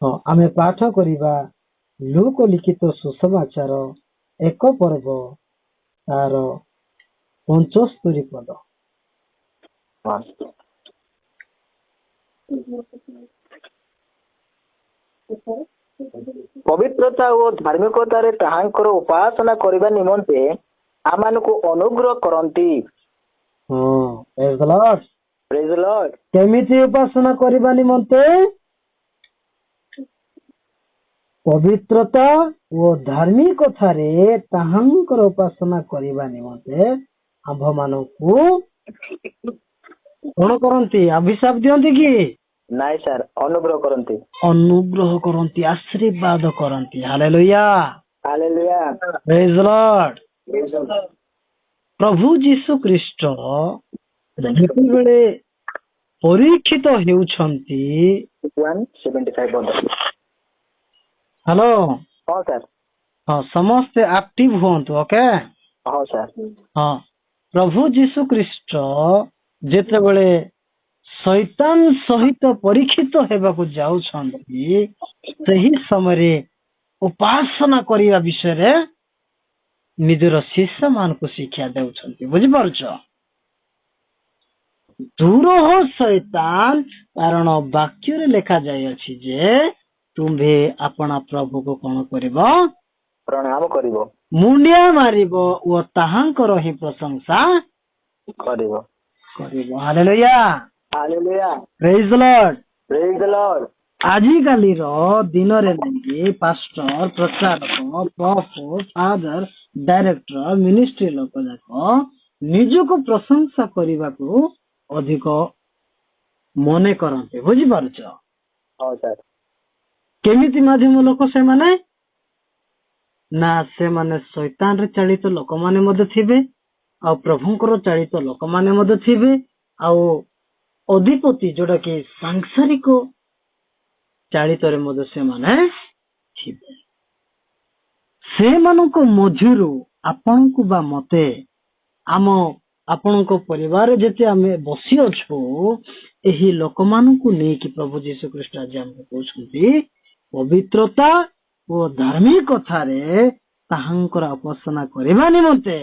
ହଁ ଆମେ ପାଠ କରିବା ଲୁକ ଲିଖିତ ସୁସମାଚାର 1 ପର୍ବ ତାର 75 ପଦ। ପବିତ୍ରତା ଓ ଧାର୍ମିକତାରେ ତାହାଙ୍କର ଉପାସନା କରିବା ନିମନ୍ତେ ଆମମାନଙ୍କୁ ଅନୁଗ୍ରହ କରନ୍ତି। ହଁ praise the Lord। Praise the Lord। କେମିତି ଉପାସନା କରିବା ନିମନ୍ତେ? ପବିତ୍ରତା ଓ ଧାର୍ମିକତାରେ ତାହାଙ୍କର ଉପାସନା କରିବା ନିମନ୍ତେ ଆମ୍ଭମାନଙ୍କୁ କଣ କରନ୍ତି? ଅଭିଶାପ ଦିଅନ୍ତି କି? ନାଇଁ ସାର୍, ଅନୁଗ୍ରହ କରନ୍ତି। ଅନୁଗ୍ରହ କରନ୍ତି, ଆଶୀର୍ବାଦ କରନ୍ତି। ହାଲେଲୁୟା। ହାଲେଲୁୟା। ପ୍ରେଜ୍ ଦ ଲର୍ଡ। ପ୍ରଭୁ ଯୀଶୁ ଖ୍ରୀଷ୍ଟ ଯେତେବେଳେ ପରୀକ୍ଷିତ ହେଉଛନ୍ତି, 175 ହ୍ୟାଲୋ, ହଁ ସାର୍। ହଁ ସମସ୍ତେ ଆକ୍ଟିଭ ହୁଅନ୍ତୁ। ଓକେ, ହଁ ସାର୍। ହଁ, ପ୍ରଭୁ ଯୀଶୁ ଖ୍ରୀଷ୍ଟ ଯେତେବେଳେ ଶୈତାନ ସହିତ ପରୀକ୍ଷିତ ହେବାକୁ ଯାଉଛନ୍ତି, ସେହି ସମୟରେ ଉପାସନା କରିବା ବିଷୟରେ ନିଜର ଶିଷ୍ୟ ମାନଙ୍କୁ ଶିକ୍ଷା ଦେଉଛନ୍ତି। ବୁଝିପାରୁଛ? ଦୂର ହୋ ଶୈତାନ, କାରଣ ବାକ୍ୟରେ ଲେଖା ଯାଇଅଛି ଯେ ତୁମ୍ଭେ ଆପଣା ପ୍ରଭୁକୁ କଣ କରିବ? ପ୍ରଣାମ କରିବ, ମୁଣ୍ଡିଆ ମାରିବ ଓ ତାହାଙ୍କର ହିଁ ପ୍ରଶଂସା କରିବ। ହାଲେଲୁୟା। ହାଲେଲୁୟା। ପ୍ରେଜ୍ ଦ ଲର୍ଡ। ପ୍ରେଜ୍ ଦ ଲର୍ଡ। ଆଜିକାଲିର ଦିନରେ ନାହିଁ ପାଷ୍ଟର, ପ୍ରଚାରକ, ପ୍ରଫେଟ, ଫାଦର, ଡାଇରେକ୍ଟର, ମିନିଷ୍ଟ୍ରି ଲୋକ ଯାକ ନିଜକୁ ପ୍ରଶଂସା କରିବାକୁ ଅଧିକ ମନେ କରନ୍ତି। ବୁଝିପାରୁଛ? ହଁ ସାର୍। କେମିତି ମାଧ୍ୟମ ଲୋକ ସେମାନେ? ନା ସେମାନେ ଶୈତାନରେ ଚାଳିତ ଲୋକମାନେ ମଧ୍ୟ ଥିବେ, ଆଉ ପ୍ରଭୁଙ୍କର ଚାଳିତ ଲୋକମାନେ ମଧ୍ୟ ଥିବେ, ଆଉ ଅଧିପତି ଯୋଉଟା କି ସାଂସାରିକ ଚାଳିତରେ ମଧ୍ୟ ସେମାନେ ଥିବେ। ସେମାନଙ୍କ ମଧ୍ୟରୁ ଆପଣଙ୍କୁ ବା ମତେ, ଆପଣଙ୍କ ପରିବାରରେ ଯେତେ ଆମେ ବସିଅଛୁ, ଏହି ଲୋକମାନଙ୍କୁ ନେଇକି ପ୍ରଭୁ ଯୀଶୁ ଖ୍ରୀଷ୍ଟ ଆଜି ଆମକୁ କହୁଛନ୍ତି ପବିତ୍ରତା ଓ ଧାର୍ମିକତାରେ ତାହାଙ୍କର ଉପାସନା କରିବା ନିମନ୍ତେ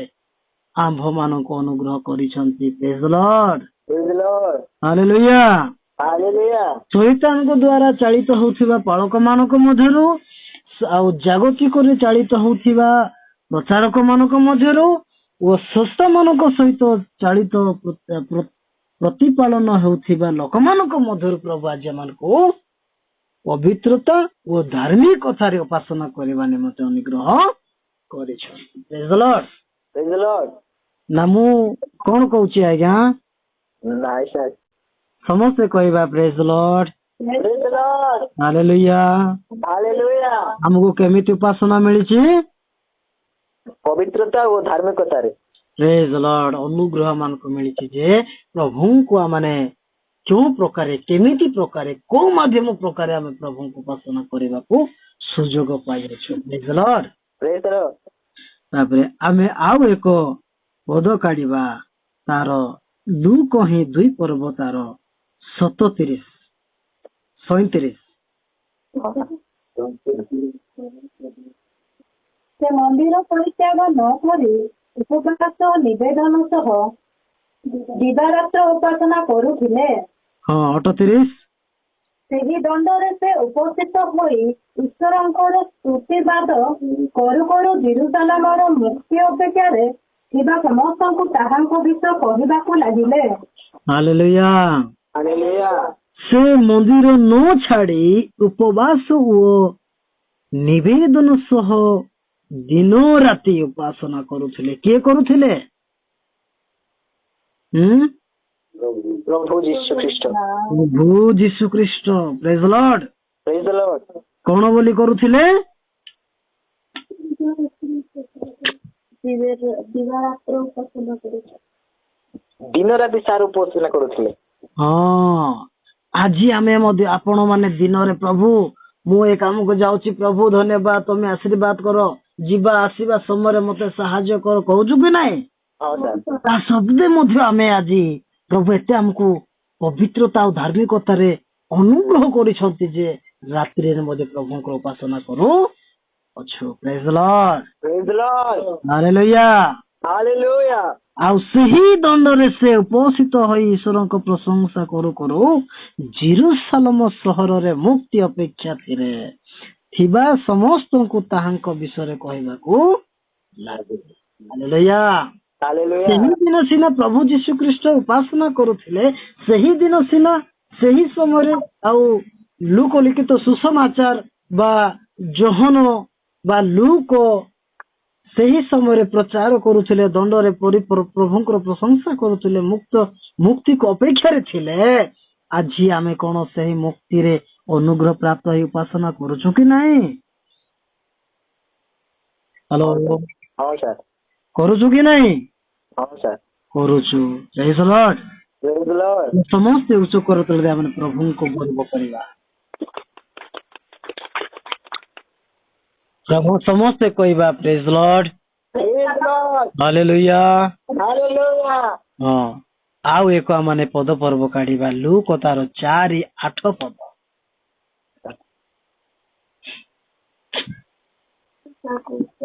ଆମ୍ଭମାନଙ୍କୁ ଅନୁଗ୍ରହ କରିଛନ୍ତି। ପ୍ରେଜ୍ ଦ ଲର୍ଡ। ପ୍ରେଜ୍ ଦ ଲର୍ଡ। ହାଲେଲୁୟା। ହାଲେଲୁୟା। ଶୈତାନଙ୍କ ଦ୍ୱାରା ଚାଳିତ ହେଉଥିବା ପାଳକ ମାନଙ୍କ ମଧ୍ୟରୁ, ଆଉ ଜାଗତିକରେ ଚାଳିତ ହେଉଥିବା ପ୍ରଚାରକ ମାନଙ୍କ ମଧ୍ୟରୁ ଓ ସଂସ୍ଥା ମାନଙ୍କ ସହିତ ଚାଳିତ ପ୍ରତିପାଳନ ହେଉଥିବା ଲୋକମାନଙ୍କ ମଧ୍ୟରୁ ପ୍ରଭୁ ଆଜି ଆମକୁ ପବିତ୍ରତା ଓ ଧାର୍ମିକତାରେ ଉପାସନା କରିବା ନିମନ୍ତେ ଅନୁଗ୍ରହ କରିଛନ୍ତି। ପ୍ରେଜ୍ ଦ ଲର୍ଡ। ପ୍ରେଜ୍ ଦ ଲର୍ଡ। ନା ମୁଁ କଣ କହୁଛି ଆଜ୍ଞା? ନାଇଁ ସାର୍। ସମସ୍ତେ କହିବା ପ୍ରେଜ୍ ଦ ଲର୍ଡ। ପ୍ରେଜ୍ ଦ ଲର୍ଡ। ହାଲେଲୁୟା। ହାଲେଲୁୟା। ଆମକୁ କେମିତି ଉପାସନା ମିଳିଛି? ପବିତ୍ରତା ଓ ଧାର୍ମିକତାରେ। ପ୍ରେଜ୍ ଦ ଲର୍ଡ। ଅନୁଗ୍ରହ ମାନଙ୍କୁ ମିଳିଛି ଯେ ପ୍ରଭୁଙ୍କୁ ମାନେ କେଉଁ ପ୍ରକାରେ, କେମିତି ପ୍ରକାରେ, କୋଉ ମାଧ୍ୟମ ପ୍ରକାରେ ଆମେ ପ୍ରଭୁଙ୍କୁ ଉପାସନା କରିବାକୁ ସୁଯୋଗ ପାଇଅଛୁ। ପ୍ରେଜ୍ ଦ ଲର୍ଡ। ପ୍ରେଜ୍ ଦ ଲର୍ଡ। ତାପରେ ଆମେ ଆଉ ଏକ ପଦ କାଢିବା, ତାର ଲୁକ ହିଁ 2 ପର୍ବ ତାର 37 37। ସେ ମନ୍ଦିର ପରିତ୍ୟାଗ ନ କରି ଉପବାସ ନିବେଦନ ସହ ଦିବାରାତ୍ର ଉପାସନା କରୁଥିଲେ। ହଁ 38। ସେହି ଦଣ୍ଡରେ ସେ ଉପସ୍ଥିତ ହୋଇ ଈଶ୍ୱରଙ୍କର ସ୍ତୁତିବାଦ କରୁ କରୁ ଜେରୁସାଲେମର ମୁଖ୍ୟ ଅପେକ୍ଷାରେ ଥିବା ସମସ୍ତଙ୍କୁ ତାହାଙ୍କ ବିଷୟ କହିବାକୁ ଲାଗିଲେ। ହାଲେଲୁୟା। ହାଲେଲୁୟା। ସେ ମନ୍ଦିର ନ ଛାଡି ଉପବାସ ଓ ନିବେଦନ ସହ ଦିନ ରାତି ଉପାସନା କରୁଥିଲେ। କିଏ କରୁଥିଲେ? ପ୍ରଭୁ ଯୀଶୁ ଖ୍ରୀଷ୍ଟ। ପ୍ରଭୁ ଯୀଶୁ ଖ୍ରୀଷ୍ଟ। ପ୍ରେଜ୍ ଦ ଲର୍ଡ। ପ୍ରେଜ୍ ଦ ଲର୍ଡ। କଣ ବୋଲି କରୁଥିଲେ? ଦିନ ରାତି ସାର ଉପାସନା କରୁଥିଲେ। ହଁ, ଆଜି ଆମେ ମଧ୍ୟ ଆପଣ ମାନେ ଦିନରେ ପ୍ରଭୁ ମୁଁ ଏ କାମକୁ ଯାଉଛି, ପ୍ରଭୁ ଧନ୍ୟବାଦ, ତମେ ଆଶୀର୍ବାଦ କର, ଯିବା ଆସିବା ସମୟରେ ମତେ ସାହାଯ୍ୟ କର କହୁଛୁ କି ନାଇଁ? ତା ସତ୍ତ୍ୱେ ମଧ୍ୟ ଆମେ ଆଜି ପ୍ରଭୁ ଏତେ ଆମକୁ ପବିତ୍ରତା ଆଉ ଧାର୍ମିକତାରେ ଅନୁଗ୍ରହ କରିଛନ୍ତି ଯେ ରାତ୍ରିରେ ମଧ୍ୟ ପ୍ରଭୁଙ୍କର ଉପାସନା କରୁ ଅଛୁ। ପ୍ରେଜ୍ ଦ Lord. Praise the Lord. Hallelujah. Hallelujah. ଆଉ ସେହି ଦଣ୍ଡରେ ସେ ଉପସ୍ଥିତ ହୋଇ ଈଶ୍ୱରଙ୍କ ପ୍ରଶଂସା କରୁ କରୁ ଜେରୁସାଲେମ ସହରରେ ମୁକ୍ତି ଅପେକ୍ଷା ଥିବା ସମସ୍ତଙ୍କୁ ତାହାଙ୍କ ବିଷୟରେ କହିବାକୁ ଲାଗିଲେ। ହାଲେଲୁୟା। Hallelujah. ସେହିଦିନ ସିନା ପ୍ରଭୁ ଯୀଶୁ ଖ୍ରୀଷ୍ଟ ଉପାସନା କରୁଥିଲେ, ସେହିଦିନ ସିନା ସେହି ସମୟରେ ଆଉ ଲୁକ ଲିଖିତ ସୁସମାଚାର ବା ଯୋହନ ବା ଲୁକ ସେହି ସମୟରେ ପ୍ରଚାର କରୁଥିଲେ, ଦଣ୍ଡରେ ପ୍ରଭୁଙ୍କର ପ୍ରଶଂସା କରୁଥିଲେ, ମୁକ୍ତିକୁ ଅପେକ୍ଷାରେ ଥିଲେ। ଆଜି ଆମେ କଣ ସେହି ମୁକ୍ତିରେ ଅନୁଗ୍ରହ ପ୍ରାପ୍ତ ହେଇ ଉପାସନା କରୁଛୁ କି ନାହିଁ? ହ୍ୟାଲୋ, ହଁ ସାର୍। କରୁଛୁ କି ନାହିଁ? ହଁ ସାର୍। କରୁଛୁ। ପ୍ରେଜ୍ ଦ ଲର୍ଡ। Praise the Lord. ସମସ୍ତେ ଉଚ୍ଚ କରତଳରେ ଆମେ ପ୍ରଭୁଙ୍କୁ ଗର୍ବ କରିବା। ପ୍ରଭୁ ସମସ୍ତେ କହିବା ପ୍ରେଜ୍ ଦ Lord. Praise the Lord. Hallelujah. Hallelujah. ହଁ, ଆଉ ଏକ ମାନେ ପଦ ପର୍ବ କାଢିବା। ଲୁକ ତାର 4:8 ପଦ।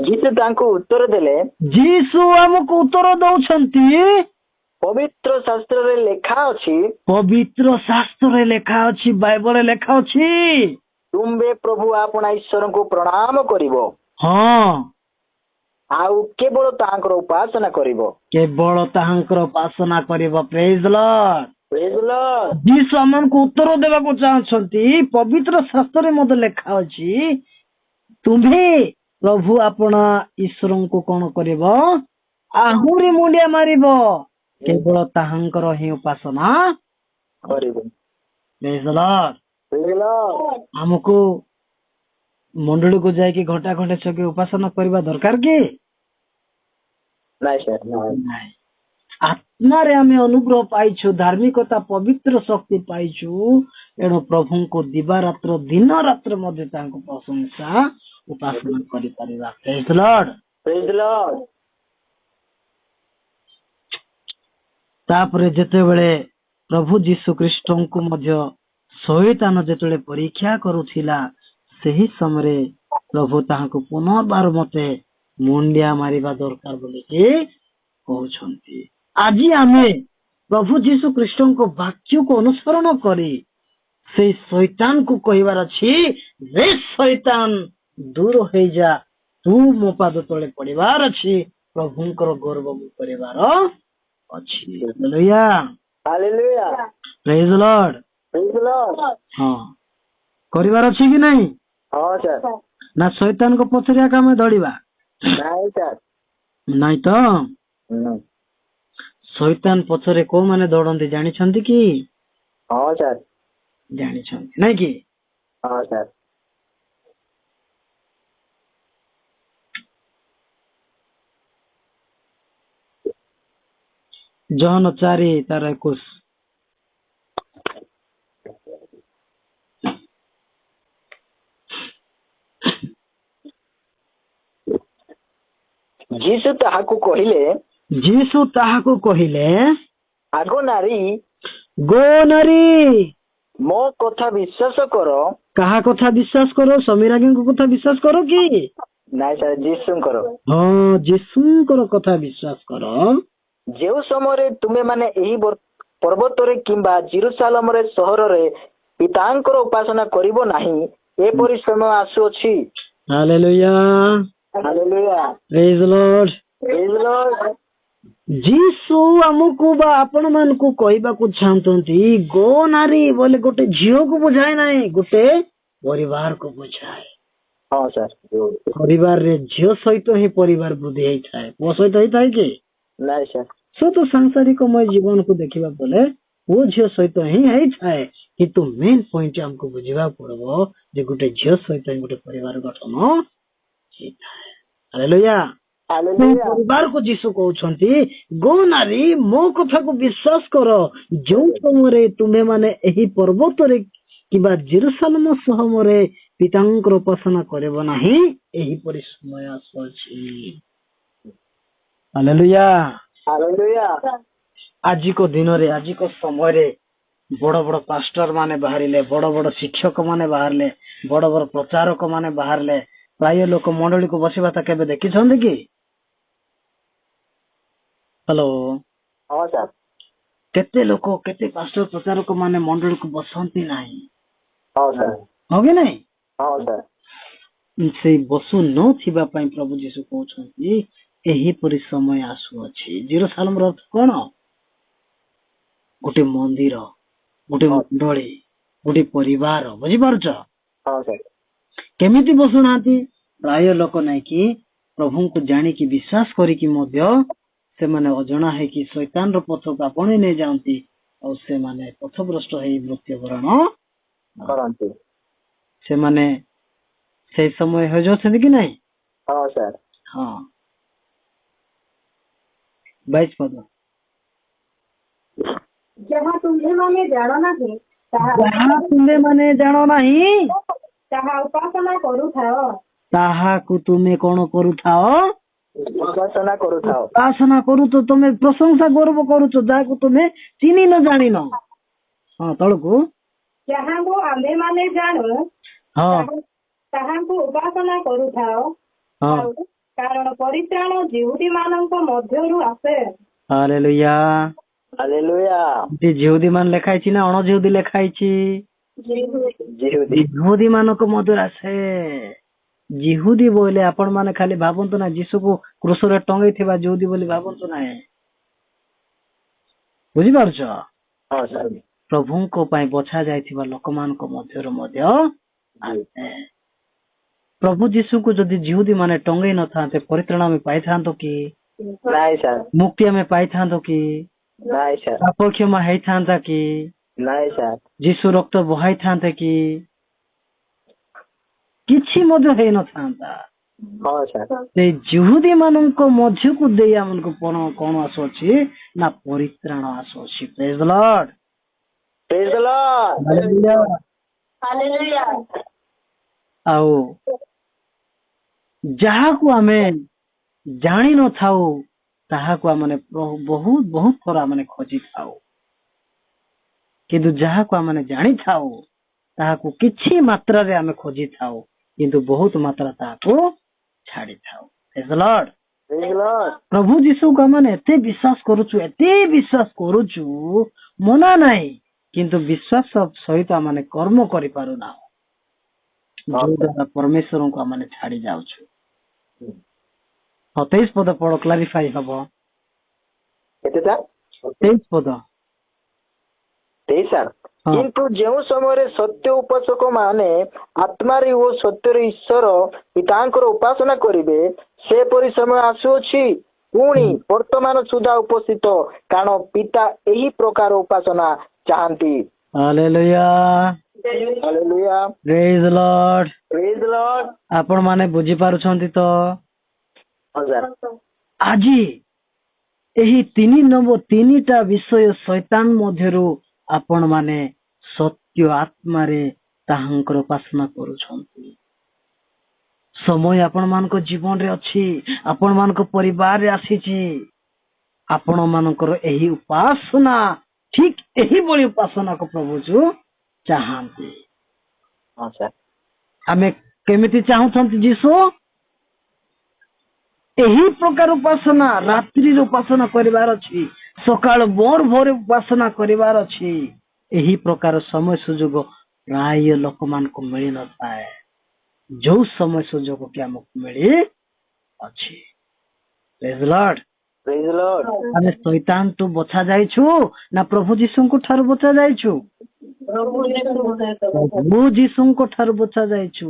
ଯୀଶୁ ତାଙ୍କୁ ଉତ୍ତର ଦେଲେ, ଯୀଶୁ ଆମକୁ ଉତ୍ତର ଦଉଛନ୍ତି, ପବିତ୍ର ଶାସ୍ତ୍ରରେ ଲେଖା ଅଛି, ପବିତ୍ର ଶାସ୍ତ୍ରରେ ଲେଖା ଅଛି, ବାଇବଲରେ ଲେଖା ଅଛି। ତୁମ୍ଭେ ପ୍ରଭୁ ଆପଣା ଈଶ୍ୱରଙ୍କୁ ପ୍ରଣାମ କରିବ, ହଁ, ଆଉ କେବଳ ତାହାଙ୍କର ଉପାସନା କରିବ। କେବଳ ତାହାଙ୍କର ଉପାସନା କରିବ। ପ୍ରେଜ୍ ଦ ଲର୍ଡ। Praise the Lord. ଯୀଶୁ ଆମକୁ ଉତ୍ତର ଦେବାକୁ ଚାହୁଁଛନ୍ତି, ପବିତ୍ର ଶାସ୍ତ୍ରରେ ମଧ୍ୟ ଲେଖା ଅଛି, ତୁମ୍ଭେ ପ୍ରଭୁ ଆପଣା ଈଶ୍ୱରଙ୍କୁ କଣ କରିବ? ଆହୁରି ମୁଣ୍ଡିଆ ମାରିବ, କେବଳ ତାହାଙ୍କର ହିଁ ଉପାସନା କରିବ। ପ୍ରେଜ୍ ଦ ଲର୍ଡ। Praise the Lord. ଆମକୁ ମଣ୍ଡଳୀକୁ ଯାଇକି ଘଣ୍ଟା ଘଣ୍ଟା ଛକି ଉପାସନା କରିବା ଦରକାର କି? ନାଇଁ ସାର୍। ନାହିଁ। ଆତ୍ମାରେ ଆମେ ଅନୁଗ୍ରହ ପାଇଛୁ, ଧାର୍ମିକତା ପବିତ୍ର ଶକ୍ତି ପାଇଛୁ। ଏଣୁ ପ୍ରଭୁଙ୍କୁ ଦିବାରାତ୍ର ଦିନ ରାତ୍ର ମଧ୍ୟ ତାଙ୍କ ପ୍ରଶଂସା ଉପାସନା କରିପାରିବା। ପ୍ରେଜ୍ ଦ ଲର୍ଡ। Praise the Lord. ତାପରେ ଯେତେବେଳେ ପ୍ରଭୁ ଯୀଶୁ ଖ୍ରୀଷ୍ଟଙ୍କୁ ମଧ୍ୟ ଶୈତାନ ଯେତେବେଳେ ପରୀକ୍ଷା କରୁଥିଲା, ସେହି ସମୟରେ ପ୍ରଭୁ ତାହାଙ୍କୁ ପୁନର୍ବାର ମତେ ମୁଣ୍ଡିଆ ମାରିବା ଦରକାର ବୋଲିକି କହୁଛନ୍ତି। ଆଜି ଆମେ ପ୍ରଭୁ ଯୀଶୁ ଖ୍ରୀଷ୍ଟଙ୍କ ବାକ୍ୟକୁ ଅନୁସରଣ କରି ସେଇ ଶୈତାନକୁ କହିବାର ଅଛି, ରେ ଶୈତାନ ଦୂର ହେଇଯା, ତୁ ମୋ ପାଦ ତଳେ ପଡିବାର ଅଛି, ପ୍ରଭୁଙ୍କର ଗର୍ବ କରିବାର ଅଛି। ହାଲେଲୁୟା। Hallelujah. ପ୍ରେଜ୍ ଦ ଲର୍ଡ। Praise the Lord. ହଁ, କରିବାର ଅଛି କି ନାହିଁ? ହଁ ସାର୍। ନା ଶୈତାନଙ୍କ ପଛରେ ଆକା ଆମେ ଦୌଡ଼ିବା? ନାଇଁ ସାର୍। ନାଇଁ ତ। ଶୈତାନ ପଛରେ କୋଉମାନେ ଦୌଡନ୍ତି ଜାଣିଛନ୍ତି କି? ହଁ ସାର୍। ଜାଣିଛନ୍ତି ନାଇଁ କି? ହଁ ସାର୍। ଜହନ 4:21। ଯୀଶୁ ତାହାକୁ କହିଲେ, ଯୀଶୁ ତାହାକୁ କହିଲେ, ଆଗ ନାରୀ, ଗୋ ନାରୀ, ମୋ କଥା ବିଶ୍ୱାସ କର। କାହା କଥା ବିଶ୍ୱାସ କର? ସମୀରାଜ୍ଞଙ୍କ କଥା ବିଶ୍ୱାସ କର କି? ନାଇଁ ସାର୍, ଯୀଶୁଙ୍କର। ହଁ, ଯୀଶୁଙ୍କର କଥା ବିଶ୍ୱାସ କର। ଯେଉଁ ସମୟରେ ତୁମେ ମାନେ ଏହି ପର୍ବତରେ କିମ୍ବା ଜେରୁସାଲେମରେ ସହରରେ ପିତାଙ୍କର ଉପାସନା କରିବ ନାହିଁ, ଏପରି ସମୟ ଆସୁଅଛି। ହାଲେଲୁୟା। Hallelujah. ପ୍ରେଜ୍ ଦ ଲର୍ଡ। Praise the Lord. ଯୀଶୁ ଆମକୁ ବା ଆପଣ ମାନଙ୍କୁ କହିବାକୁ ଚାହୁଁଛନ୍ତି, ଗୋ ନାରୀ ବୋଲେ ଗୋଟେ ଝିଅକୁ ବୁଝାଏ ନାହିଁ, ଗୋଟେ ପରିବାରକୁ ବୁଝାଏ। ହଁ ସାର୍। ପରିବାରରେ ଝିଅ ସହିତ ହିଁ ପରିବାର ବୃଦ୍ଧି ହେଇଥାଏ, ପୁଅ ସହିତ ହେଇଥାଏ କି? ନାଇଁ ସାର୍। ସତ ସାଂସାରିକମୟ ଜୀବନକୁ ଦେଖିବା ବୋଲେ ପୁଅ ଝିଅ ସହିତ ହିଁ ହେଇଥାଏ, କିନ୍ତୁ ମେନ୍ ପଏଣ୍ଟ ଆମକୁ ବୁଝିବାକୁ ପଡିବ ଯେ ଗୋଟେ ଝିଅ ସହିତ ହିଁ ଗୋଟେ ପରିବାର ଗଠନ ହେଇଥାଏ। ହାଲେଲୁୟା। Hallelujah. ପରିବାରକୁ ଯୀଶୁ କହୁଛନ୍ତି, ଗୋ ନାରୀ, ମୋ କଥାକୁ ବିଶ୍ୱାସ କର, ଯୋଉ ସମୟରେ ତୁମେ ମାନେ ଏହି ପର୍ବତରେ କିମ୍ବା ଜେରୁସାଲେମ ସହରରେ ପିତାଙ୍କର ଉପାସନା କରିବ ନାହିଁ, ଏହିପରି ସମୟ ଆସୁଅଛି। ହାଲେଲୁୟା। Hallelujah. ଆଜିକ ଦିନରେ, ଆଜିକ ସମୟରେ ବଡ ବଡ ପାଷ୍ଟର ମାନେ ବାହାରିଲେ, ବଡ ବଡ ଶିକ୍ଷକ ମାନେ ବାହାରିଲେ, ବଡ ବଡ ପ୍ରଚାରକ ମାନେ ବାହାରିଲେ, ପ୍ରାୟ ଲୋକ ମଣ୍ଡଳୀକୁ ବସିବା ତା କେବେ ଦେଖିଛନ୍ତି କି? ହ୍ୟାଲୋ, ହଁ ସାର୍। କେତେ ଲୋକ, କେତେ ପାଷ୍ଟର ପ୍ରଚାରକ ମାନେ ମଣ୍ଡଳୀକୁ ବସନ୍ତି ନାହିଁ, ହଁ ସାର୍। ହଁ କି ନାହିଁ? ହଁ ସାର୍। ସେଇ ବସୁ ନଥିବା ପାଇଁ ପ୍ରଭୁ ଯୀଶୁ କହୁଛନ୍ତି ଏହିପରି ସମୟ ଆସୁଅଛି। ଜେରୁସାଲେମର ଅର୍ଥ କଣ? ଗୋଟେ ମନ୍ଦିର, ଗୋଟେ ମଣ୍ଡଳୀ, ଗୋଟେ ପରିବାର, ବୁଝିପାରୁଛ? ହଁ ସାର୍। କେମିତି ବସୁନାହାନ୍ତି? ପ୍ରାୟ ଲୋକ ନାଇକି ପ୍ରଭୁଙ୍କୁ ଜାଣିକି ବିଶ୍ୱାସ କରିକି ମଧ୍ୟ ସେମାନେ ଅଜଣା ହେଇକି ଶୈତାନର ପଥକୁ ଆପଣେଇ ନେଇଯାଆନ୍ତି, ଆଉ ସେମାନେ ପଥଭ୍ରଷ୍ଟ ହେଇ ମୃତ୍ୟୁବରଣ କରନ୍ତି। ସେମାନେ ସେଇ ସମୟ ହେଇଯାଉଛନ୍ତି କି ନାହିଁ? ହଁ ସାର୍। ହଁ, 22 ପଦ। ଯାହା ତୁମ୍ଭେମାନେ ଜାଣ ନାହିଁ ଯାହା ତୁମେମାନେ ଜାଣ ନାହିଁ ତାହା ଉପାସନା କରୁଥାଅ। ତାହାକୁ ତୁମେ କଣ କରୁଥାଅ? ଉପାସନା କରୁଥାଅ। ଉପାସନା କରୁଛ, ତମେ ପ୍ରଶଂସା ଗର୍ବ କରୁଛ ଯାହାକୁ ତୁମେ ଚିହ୍ନି ନ ଜାଣିନ। ହଁ, ତଳକୁ। ଯାହାଙ୍କୁ ଆମ୍ଭେମାନେ ଜାଣୁ ହଁ ତାହାଙ୍କୁ ଉପାସନା କରୁଥାଅ। ହଁ, ଆଉ କାରଣ ପରିତ୍ରାଣ ଯିହୁଦୀ ମାନଙ୍କ ମଧ୍ୟରୁ ଆସେ। ହାଲେଲୁୟା। ହାଲେଲୁୟା। ଯିହୁଦୀ ମାନେ ଲେଖା ହେଇଛି ନା ଅଣ ଯିହୁଦୀ ଲେଖା ହେଇଛି? ଯିହୁଦୀ। ଯିହୁଦୀ ମାନଙ୍କ ମଧ୍ୟରେ ଆସେ। ଯିହୁଦୀ ବୋଇଲେ ଆପଣ ମାନେ ଖାଲି ଭାବନ୍ତୁ ନା ଯୀଶୁକୁ କ୍ରୁଶରେ ଟଙ୍ଗେଇ ଥିବା ଯିହୁଦୀ ବୋଲି ଭାବନ୍ତୁ ନାହିଁ, ବୁଝିପାରୁଛ? ହଁ ସାର୍। ପ୍ରଭୁଙ୍କ ପାଇଁ ବଛା ଯାଇଥିବା ଲୋକମାନଙ୍କ ମଧ୍ୟରୁ ମଧ୍ୟ ଆସେ। ପ୍ରଭୁ ଯୀଶୁକୁ ଯଦି ଯିହୁଦୀ ମାନେ ଟଙ୍ଗେଇ ନଥାନ୍ତେ ପରିତ୍ରାଣ ଆମେ ପାଇଥାନ୍ତ କି? ନାଇଁ ସାର୍। ମୁକ୍ତି ଆମେ ପାଇଥାନ୍ତ କି? ନାଇଁ ସାର୍। ପାପ କ୍ଷମା ହେଇଥାନ୍ତା କି? ନାଇଁ ସାର୍। ଯୀଶୁ ରକ୍ତ ବହାଇଥାନ୍ତେ କି? କିଛି ମଧ୍ୟ ହେଇନଥାନ୍ତା। ହଁ ସାର୍। ସେଇ ଯିହୁଦୀ ମାନଙ୍କ ମଧ୍ୟକୁ ଦେଇ ଆମକୁ କଣ ଆସୁଅଛି ନା ପରିତ୍ରାଣ ଆସୁଅଛି। ପ୍ରେଜ୍ ଦ ଲର୍ଡ। ପ୍ରେଜ୍ ଦ ଲର୍ଡ। ହାଲେଲୁୟା। ହାଲେଲୁୟା। ଆଉ ଯାହାକୁ ଆମେ ଜାଣିନଥାଉ ତାହାକୁ ଆମେ ବହୁତ ବହୁତ ଥର ଆମେ ଖୋଜିଥାଉ, କିନ୍ତୁ ଯାହାକୁ ଆମେ ଜାଣିଥାଉ ତାହାକୁ କିଛି ମାତ୍ରାରେ ଆମେ ଖୋଜିଥାଉ, କିନ୍ତୁ ବହୁତ ମାତ୍ରା ତାହାକୁ ଛାଡିଥାଉ। ପ୍ରେଜ୍ ଦ ଲର୍ଡ। ପ୍ରେଜ୍ ଦ ଲର୍ଡ। ପ୍ରଭୁ ଯୀଶୁକୁ ଆମେ ଏତେ ବିଶ୍ୱାସ କରୁଛୁ, ଏତେ ବିଶ୍ୱାସ କରୁଛୁ, ମନା ନାହିଁ, କିନ୍ତୁ ବିଶ୍ୱାସ ସହିତ ଆମେ କର୍ମ କରିପାରୁନାହୁଁ, ଯୋଉ ଦ୍ୱାରା ପରମେଶ୍ୱରଙ୍କୁ ଆମେ ଛାଡି ଯାଉଛୁ। 23 ପଦ ପଢ, କ୍ଲାରିଫାଇ ହବ। କେତେ ସାର୍? 23 ପଦ। ସାର୍। ହଁ। କିନ୍ତୁ ଯେଉଁ ସମୟରେ ସତ୍ୟ ଉପାସକ ମାନେ ଆତ୍ମାରେ ଓ ସତ୍ୟରେ ଈଶ୍ୱର ପିତାଙ୍କର ଉପାସନା କରିବେ ସେପରି ସମୟ ଆସୁଅଛି, ପୁଣି ବର୍ତ୍ତମାନ ସୁଦ୍ଧା ଉପସ୍ଥିତ, କାରଣ ପିତା ଏହି ପ୍ରକାର ଉପାସନା ଚାହାନ୍ତି। ହାଲେଲୁୟା। ହାଲେଲୁୟା। ପ୍ରେଜ୍ ଦ ଲର୍ଡ। ପ୍ରେଜ୍ ଦ ଲର୍ଡ। ଆପଣ ମାନେ ବୁଝିପାରୁଛନ୍ତି ତ? ହଁ ସାର୍। ଆଜି ଏହି ତିନିଟା ବିଷୟ ଶୈତାନ ମଧ୍ୟରୁ ଆପଣ ମାନେ ସତ୍ୟ ଆତ୍ମାରେ ତାହାଙ୍କର ଉପାସନା କରୁଛନ୍ତି। ସମୟ ଆପଣ ମାନଙ୍କ ଜୀବନରେ ଅଛି, ଆପଣ ମାନଙ୍କ ପରିବାରରେ ଆସିଛି। ଆପଣ ମାନଙ୍କର ଏହି ଉପାସନା ଠିକ ଏହିଭଳି ଉପାସନାକୁ ପ୍ରଭୁ ଚାହାନ୍ତି। ହଁ ସାର୍। ଆମେ କେମିତି ଚାହୁଁଛନ୍ତି ଯୀଶୁ? ଏହି ପ୍ରକାର ଉପାସନା ରାତ୍ରିରେ ଉପାସନା କରିବାର ଅଛି, ସକାଳ ଭୋର ଉପାସନା କରିବାର ଅଛି। ଏହି ପ୍ରକାର ସମୟ ସୁଯୋଗ ପ୍ରାୟ ଲୋକମାନଙ୍କୁ ମିଳିନଥାଏ, ଯୋଉ ସମୟ ସୁଯୋଗ କି ଆମକୁ ମିଳି ଅଛି। ପ୍ରେଜ୍ ଦ ଲର୍ଡ। ପ୍ରେଜ୍ ଦ ଲର୍ଡ। ଆମେ ଶୈତାନଠୁ ବଛା ଯାଇଛୁ ନା ପ୍ରଭୁ ଯୀଶୁଙ୍କ ଠାରୁ ବଛା ଯାଇଛୁ? ପ୍ରଭୁ ଯୀଶୁଙ୍କ ଠାରୁ ବଛା ଯାଇଛୁ।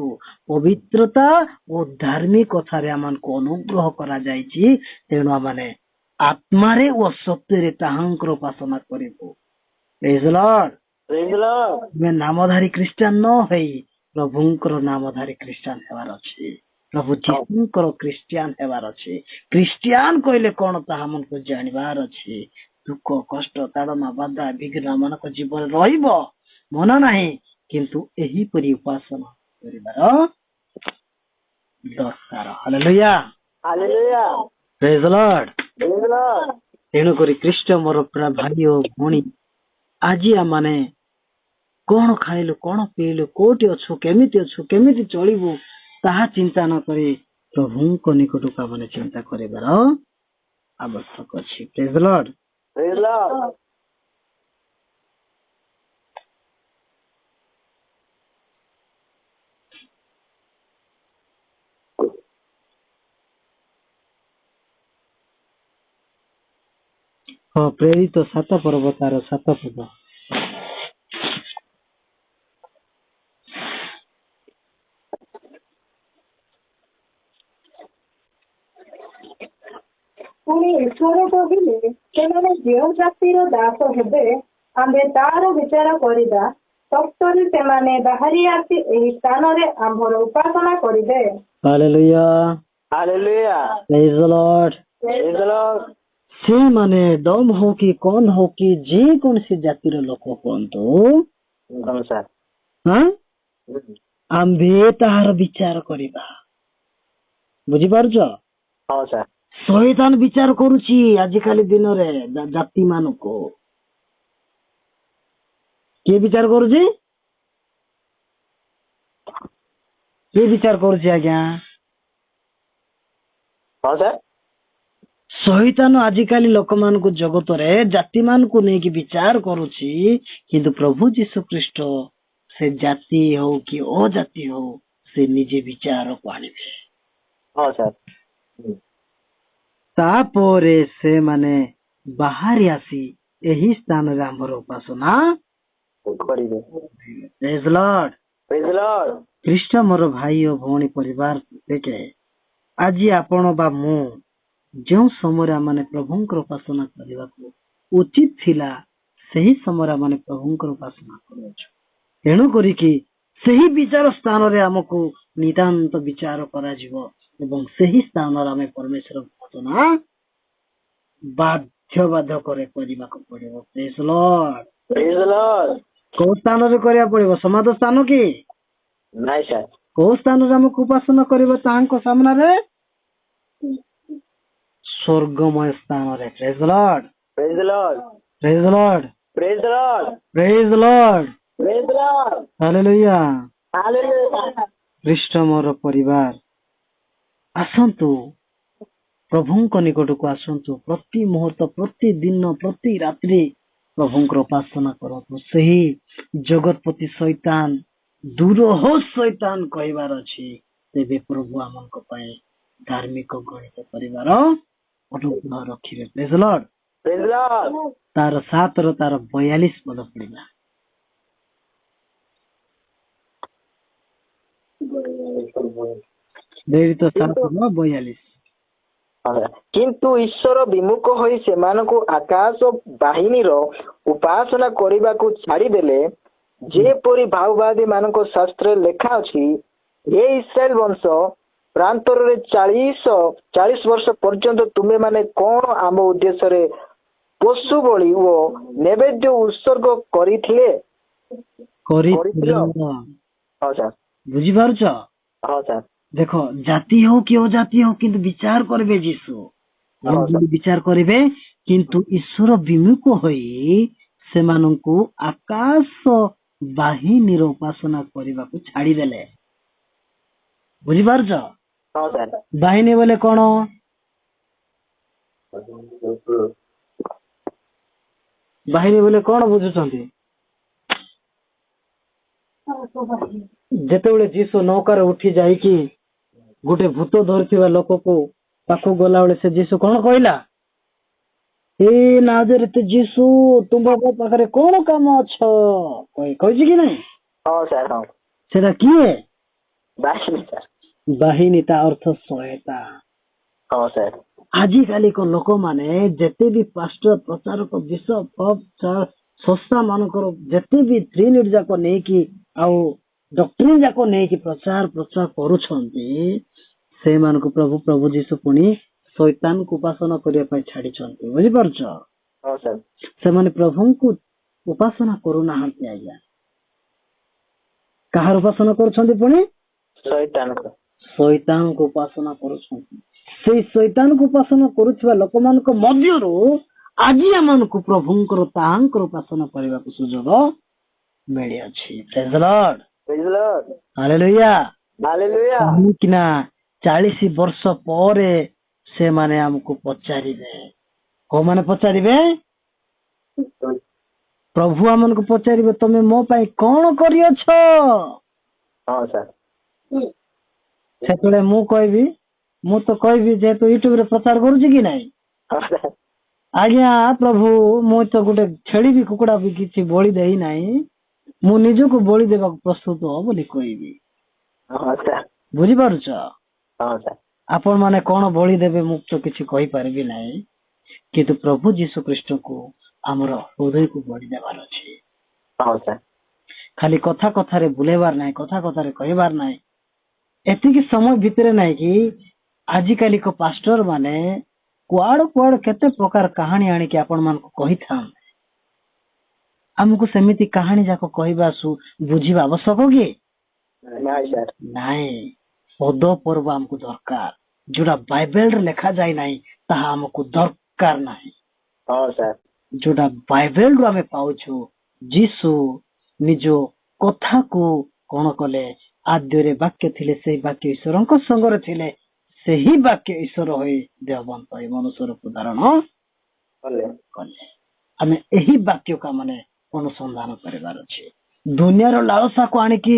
ପବିତ୍ରତା ଓ ଧାର୍ମିକତାରେ ଆମକୁ ଅନୁଗ୍ରହ କରାଯାଇଛି, ତେଣୁ ଆମେ ଆତ୍ମାରେ ଓ ସତ୍ୟରେ ତାହାଙ୍କର ଉପାସନା କରିବୁ। ପ୍ରେଜ୍ ଦ ଲର୍ଡ। ପ୍ରେଜ୍ ଦ ଲର୍ଡ। ଆମେ ନାମଧାରୀ ଖ୍ରୀଷ୍ଟିଆନ ନ ହେଇ ପ୍ରଭୁଙ୍କର ନାମଧାରୀ ଖ୍ରୀଷ୍ଟିଆନ ହେବାର ଅଛି, ପ୍ରଭୁ ଯୀଶୁଙ୍କର ଖ୍ରୀଷ୍ଟିଆନ ହେବାର ଅଛି। ଖ୍ରୀଷ୍ଟିଆନ କହିଲେ କଣ ତାହା ଆମକୁ ଜାଣିବାର ଅଛି। ଦୁଃଖ କଷ୍ଟ ତାଡ଼ନା ବାଧା ବିଘ୍ନ ମାନଙ୍କ ଜୀବନ ରହିବ, ମନା ନାହିଁ, କିନ୍ତୁ ଏହିପରି ଉପାସନା କରିବାର ଦରକାର। ହାଲେଲୁୟା। ହାଲେଲୁୟା। ପ୍ରେଜ୍ ଦ ଲର୍ଡ। ପ୍ରେଜ୍ ଦ ଲର୍ଡ। ତେଣୁକରି ଖ୍ରୀଷ୍ଟ ମୋର ଭାଇ ଓ ଭଉଣୀ, ଆଜି ଆମମାନେ କଣ ଖାଇଲୁ, କଣ ପିଇଲୁ, କୋଉଠି ଅଛୁ, କେମିତି ଚଳିବୁ, ତାହା ଚିନ୍ତା ନ କରି ପ୍ରଭୁଙ୍କ ନିକଟକୁ ଆମମାନେ ଚିନ୍ତା କରିବାର ଆବଶ୍ୟକ ଅଛି। ପ୍ରେଜ୍ ଦ ଲର୍ଡ। Praise the Lord. ହଁ, ପ୍ରେରିତ 7 ପର୍ବ ତାର 7 ପଦ। ପୁଣି ଈଶ୍ୱର କହିଲେ, ସେମାନେ ଯେଉଁ ଜାତିର ଦାସ ହେବେ ଆମ୍ଭେ ତାର ବିଚାର କରିବା। ସତରେ ସେମାନେ ବାହାରି ଆସି ଏହି ସ୍ଥାନରେ ଆମ୍ଭର ଉପାସନା କରିବେ। Hallelujah, Hallelujah. ପ୍ରେଜ୍ ଦ ଲର୍ଡ। Praise the Lord. ସେମାନେ ଡମ୍ ହଉ କି କଣ ହଉ କି ଯେକୌଣସି ଜାତିର ଲୋକ ହୁଅନ୍ତୁ, ହଁ ସାର୍। ହଁ, ଆମ୍ଭେ ତାହାର ବିଚାର କରିବା। ବୁଝିପାରୁଛ? ହଁ ସାର୍। ଶୈତାନ ବିଚାର କରୁଛି ଆଜିକାଲି ଦିନରେ ଜାତି ମାନଙ୍କୁ। କିଏ ବିଚାର କରୁଛି? କିଏ ବିଚାର କରୁଛି ଆଜ୍ଞା? ହଁ ସାର୍। ଶୈତାନ ଆଜିକାଲି ଲୋକମାନଙ୍କୁ ଜଗତରେ ଜାତି ମାନଙ୍କୁ ନେଇକି ବିଚାର କରୁଛି, କିନ୍ତୁ ପ୍ରଭୁ ଯୀଶୁ ଖ୍ରୀଷ୍ଟ ସେ ଜାତି ହଉ କି ଅଜାତି ହଉ ସେ ନିଜେ ବିଚାରକୁ ଆଣିବେ। ହଁ ସାର୍। ତାପରେ ସେମାନେ ବାହାରି ଆସି ଏହି ସ୍ଥାନରେ ଆମର ଉପାସନା କରିବେ। ପ୍ରେଜ୍ ଦ ଲର୍ଡ। Praise the Lord. ଖ୍ରୀଷ୍ଟ ମୋର ଭାଇ ଓ ଭଉଣୀ ପରିବାର, ଦେଖେ ଆଜି ଆପଣ ବା ମୁଁ ଯେଉଁ ସମୟରେ ଆମେ ପ୍ରଭୁଙ୍କର ଉପାସନା କରିବାକୁ ଉଚିତ ଥିଲା, ସେହି ସମୟରେ ଆମେ ପ୍ରଭୁଙ୍କର ଉପାସନା କରୁଅଛୁ। ତେଣୁ କରିକି ସେହି ବିଚାର ସ୍ଥାନରେ ଆମକୁ ନିତାନ୍ତ ବିଚାର କରାଯିବ ଏବଂ ସେହି ସ୍ଥାନରେ ଆମେ ପରମେଶ୍ୱର ଉପାସନା ବାଧ୍ୟବାଧକରେ କରିବାକୁ ପଡିବ। ପ୍ରେଜ୍ ଦ ଲର୍ଡ। Praise the Lord. କୋଉ ସ୍ଥାନରେ କରିବାକୁ ପଡିବ? ସମାଜ ସ୍ଥାନ କି? ନାଇଁ ସାର୍। କୋଉ ସ୍ଥାନରେ ଆମକୁ ଉପାସନା କରିବ ତାହାଙ୍କ ସାମ୍ନାରେ? ସ୍ୱର୍ଗମୟ ସ୍ଥାନରେ। ପ୍ରେଜ୍ ଦ ଲର୍ଡ। Praise the Lord. ପ୍ରେଜ୍ ଦ ଲର୍ଡ। Praise the Lord. ପ୍ରେଜ୍ ଦ Lord. Praise the Lord. Hallelujah. Hallelujah. ଖ୍ରୀଷ୍ଟ ମୋର ପରିବାର, ଆସନ୍ତୁ ପ୍ରଭୁଙ୍କ ନିକଟକୁ ଆସନ୍ତୁ। ପ୍ରତି ମୁହୂର୍ତ୍ତ, ପ୍ରତିଦିନ, ପ୍ରତି ରାତ୍ରି ପ୍ରଭୁଙ୍କର ଉପାସନା କରନ୍ତୁ। ସେହି ଜଗତପତି ଶୈତାନ ଦୂର ହୋ ଶୈତାନ କହିବାର ଅଛି, ତେବେ ପ୍ରଭୁ ଆମଙ୍କ ପାଇଁ ଧାର୍ମିକ ଗଣିତ କରିବାର ଅନୁଗ୍ରହ ରଖିବେ। ପ୍ରେଜ୍ ଦ ଲର୍ଡ। Praise the Lord. ତାର 7ର ତାର 42 ପଦ ପଡିଲା। ପ୍ରେରିତ 7:42। କିନ୍ତୁ ଈଶ୍ୱର ବିମୁଖ ହୋଇ ସେମାନଙ୍କୁ ଆକାଶ ବାହିନୀର ଉପାସନା କରିବାକୁ ଛାଡ଼ିଦେଲେ, ଯେପରି ଭାଓବାଦୀ ମାନଙ୍କ ଶାସ୍ତ୍ରରେ ଲେଖା ଅଛି, ଏ ଇସ୍ରାଏଲ ବଂଶ ପ୍ରାନ୍ତରରେ 40 ବର୍ଷ ପର୍ଯ୍ୟନ୍ତ ତୁମେ ମାନେ କଣ ଆମ ଉଦ୍ଦେଶ୍ୟରେ ପଶୁ ବଳି ଓ ନୈବେଦ୍ୟ ଉତ୍ସର୍ଗ କରିଥିଲେ? ହଁ ସାର୍। ବୁଝିପାରୁଛ? ହଁ ସାର୍। ଦେଖ, ଜାତି ହଉ କି ଅଜାତି ହଉ କିନ୍ତୁ ବିଚାର କରିବେ ଯୀଶୁ। ବିଚାର କରିବେ, କିନ୍ତୁ ଈଶ୍ୱର ବିମୁଖ ହୋଇ ସେମାନଙ୍କୁ ଆକାଶ ବାହିନୀର ଉପାସନା କରିବାକୁ ଛାଡ଼ିଦେଲେ। ବୁଝିପାରୁଛ? ହଁ ସାର୍। ବାହିନୀ ବୋଲେ କଣ? ବାହିନୀ ବୋଲେ କଣ ବୁଝୁଛନ୍ତି? ଯେତେବେଳେ ଯୀଶୁ ନୌକାରେ ଉଠି ଯାଇକି ଗୋଟେ ଭୂତ ଧରିଥିବା ଲୋକକୁ ପାଖକୁ ଗଲାବେଳେ ସେ ଯୀଶୁ କଣ କହିଲା? ଏ ନାଜରେଥ ଯୀଶୁ, ତୁମ ପାଖରେ କଣ କାମ ଅଛ? କହିଛି କି ନାଇଁ? ହଁ ସାର୍। ହଁ। ସେଟା କିଏ? ବାହିନୀ ସାର୍। ବାହିନୀ, ତା ଅର୍ଥ ସହାୟତା। ହଁ ସାର୍। ଆଜିକାଲିକ ଲୋକମାନେ ଯେତେ ବି ପାଷ୍ଟର, ପ୍ରଚାରକ, ବିଶପ, ସଂସ୍ଥା ମାନଙ୍କର ଯେତେ ବି ଟ୍ରିନିଟି ଯାକ ନେଇକି ଆଉ ଡକ୍ଟ୍ରିନ ଯାକ ନେଇକି ପ୍ରଚାର କରୁଛନ୍ତି, ସେମାନଙ୍କୁ ପ୍ରଭୁ ଯୀଶୁ ପୁଣି ଶୈତାନକୁ ଉପାସନା କରିବା ପାଇଁ ଛାଡିଛନ୍ତି। ବୁଝିପାରୁଛ? ହଁ ସାର୍। ସେମାନେ ପ୍ରଭୁଙ୍କୁ ଉପାସନା କରୁନାହାନ୍ତି ଆଜ୍ଞା। କାହାର ଉପାସନା କରୁଛନ୍ତି? ପୁଣି ଶୈତାନକୁ ଉପାସନା କରୁଛନ୍ତି। ସେଇ ଶୈତାନକୁ ଉପାସନା କରୁଥିବା ଲୋକମାନଙ୍କ ମଧ୍ୟରୁ ଆଜି ଆମମାନଙ୍କୁ ପ୍ରଭୁଙ୍କର ତାହାଙ୍କର ଉପାସନା କରିବାକୁ ସୁଯୋଗ ମିଳିଅଛି। Praise the Lord. Praise the Lord. Hallelujah. Hallelujah. କାହିଁକିନା 40 ବର୍ଷ ପରେ ସେମାନେ ଆମକୁ ପଚାରିବେ। କୋଉମାନେ ପଚାରିବେ? ପ୍ରଭୁ ଆମକୁ ପଚାରିବେ ତମେ ମୋ ପାଇଁ କଣ କରିଅଛ? ହଁ ସାର୍। ସେତେବେଳେ ମୁଁ ତ କହିବି ଯେହେତୁ ୟୁଟ୍ୟୁବ ରେ ପ୍ରଚାର କରୁଛି କି ନାଇଁ, ହଁ ସାର୍। ଆଜ୍ଞା ପ୍ରଭୁ ମୁଁ ତ ଗୋଟେ ଛେଳି ବି କୁକୁଡ଼ା ବି କିଛି ବଳି ଦେଇ ନାହିଁ, ମୁଁ ନିଜକୁ ବଳି ଦେବାକୁ ପ୍ରସ୍ତୁତ ବୋଲି କହିବି। ହଁ ସାର୍। ବୁଝିପାରୁଛ? ହଁ ସାର୍। ଆପଣ ମାନେ କଣ ବଳି ଦେବେ ମୁଁ ତ କିଛି କହିପାରିବି ନାହିଁ, କିନ୍ତୁ ପ୍ରଭୁ ଯୀଶୁ ଖ୍ରୀଷ୍ଟଙ୍କୁ ଆମର ହୃଦୟକୁ ବଳି ଦେବାର ଅଛି। ହଁ ସାର୍। ଖାଲି କଥା କଥାରେ ବୁଲେଇବାର ନାହିଁ, କଥା କଥାରେ କହିବାର ନାହିଁ। ଏତିକି ସମୟ ଭିତରେ ନାହିଁ କି ଆଜିକାଲିକ ପାଷ୍ଟର ମାନେ କୁଆଡୁ କେତେ ପ୍ରକାର କାହାଣୀ ଆଣିକି ଆପଣ ମାନଙ୍କୁ କହିଥାନ୍ତି। ଆମକୁ ସେମିତି କାହାଣୀ ଯାକ କହିବା ବୁଝିବା ଆବଶ୍ୟକ କି? ନାଇଁ ସାର୍। ନାଇଁ, ପଦ ପର୍ବ ଆମକୁ ଦରକାର। ଯୋଉଟା ବାଇବେଲରେ ଲେଖା ଯାଇ ନାହିଁ ତାହା ଆମକୁ ଦରକାର ନାହିଁ। ହଁ ସାର୍। ଯୋଉଟା ବାଇବେଲରୁ ଆମେ ପାଉଛୁ, ଯୀଶୁ ନିଜ କଥାକୁ କଣ କଲେ, ଆଦ୍ୟରେ ବାକ୍ୟ ଥିଲେ ସେଇ ବାକ୍ୟ ଈଶ୍ୱରଙ୍କ ସଙ୍ଗରେ ଥିଲେ, ସେହି ବାକ୍ୟ ଈଶ୍ୱର ହୋଇ ଦେହବନ୍ତ ହୋଇ ମନୁଷ୍ୟ ରୂପ ଧାରଣ କଲେ। ଆମେ ଏହି ବାକ୍ୟକୁ ମାନେ ଅନୁସନ୍ଧାନ କରିବାର ଅଛି। ଦୁନିଆର ଲାଳସାକୁ ଆଣିକି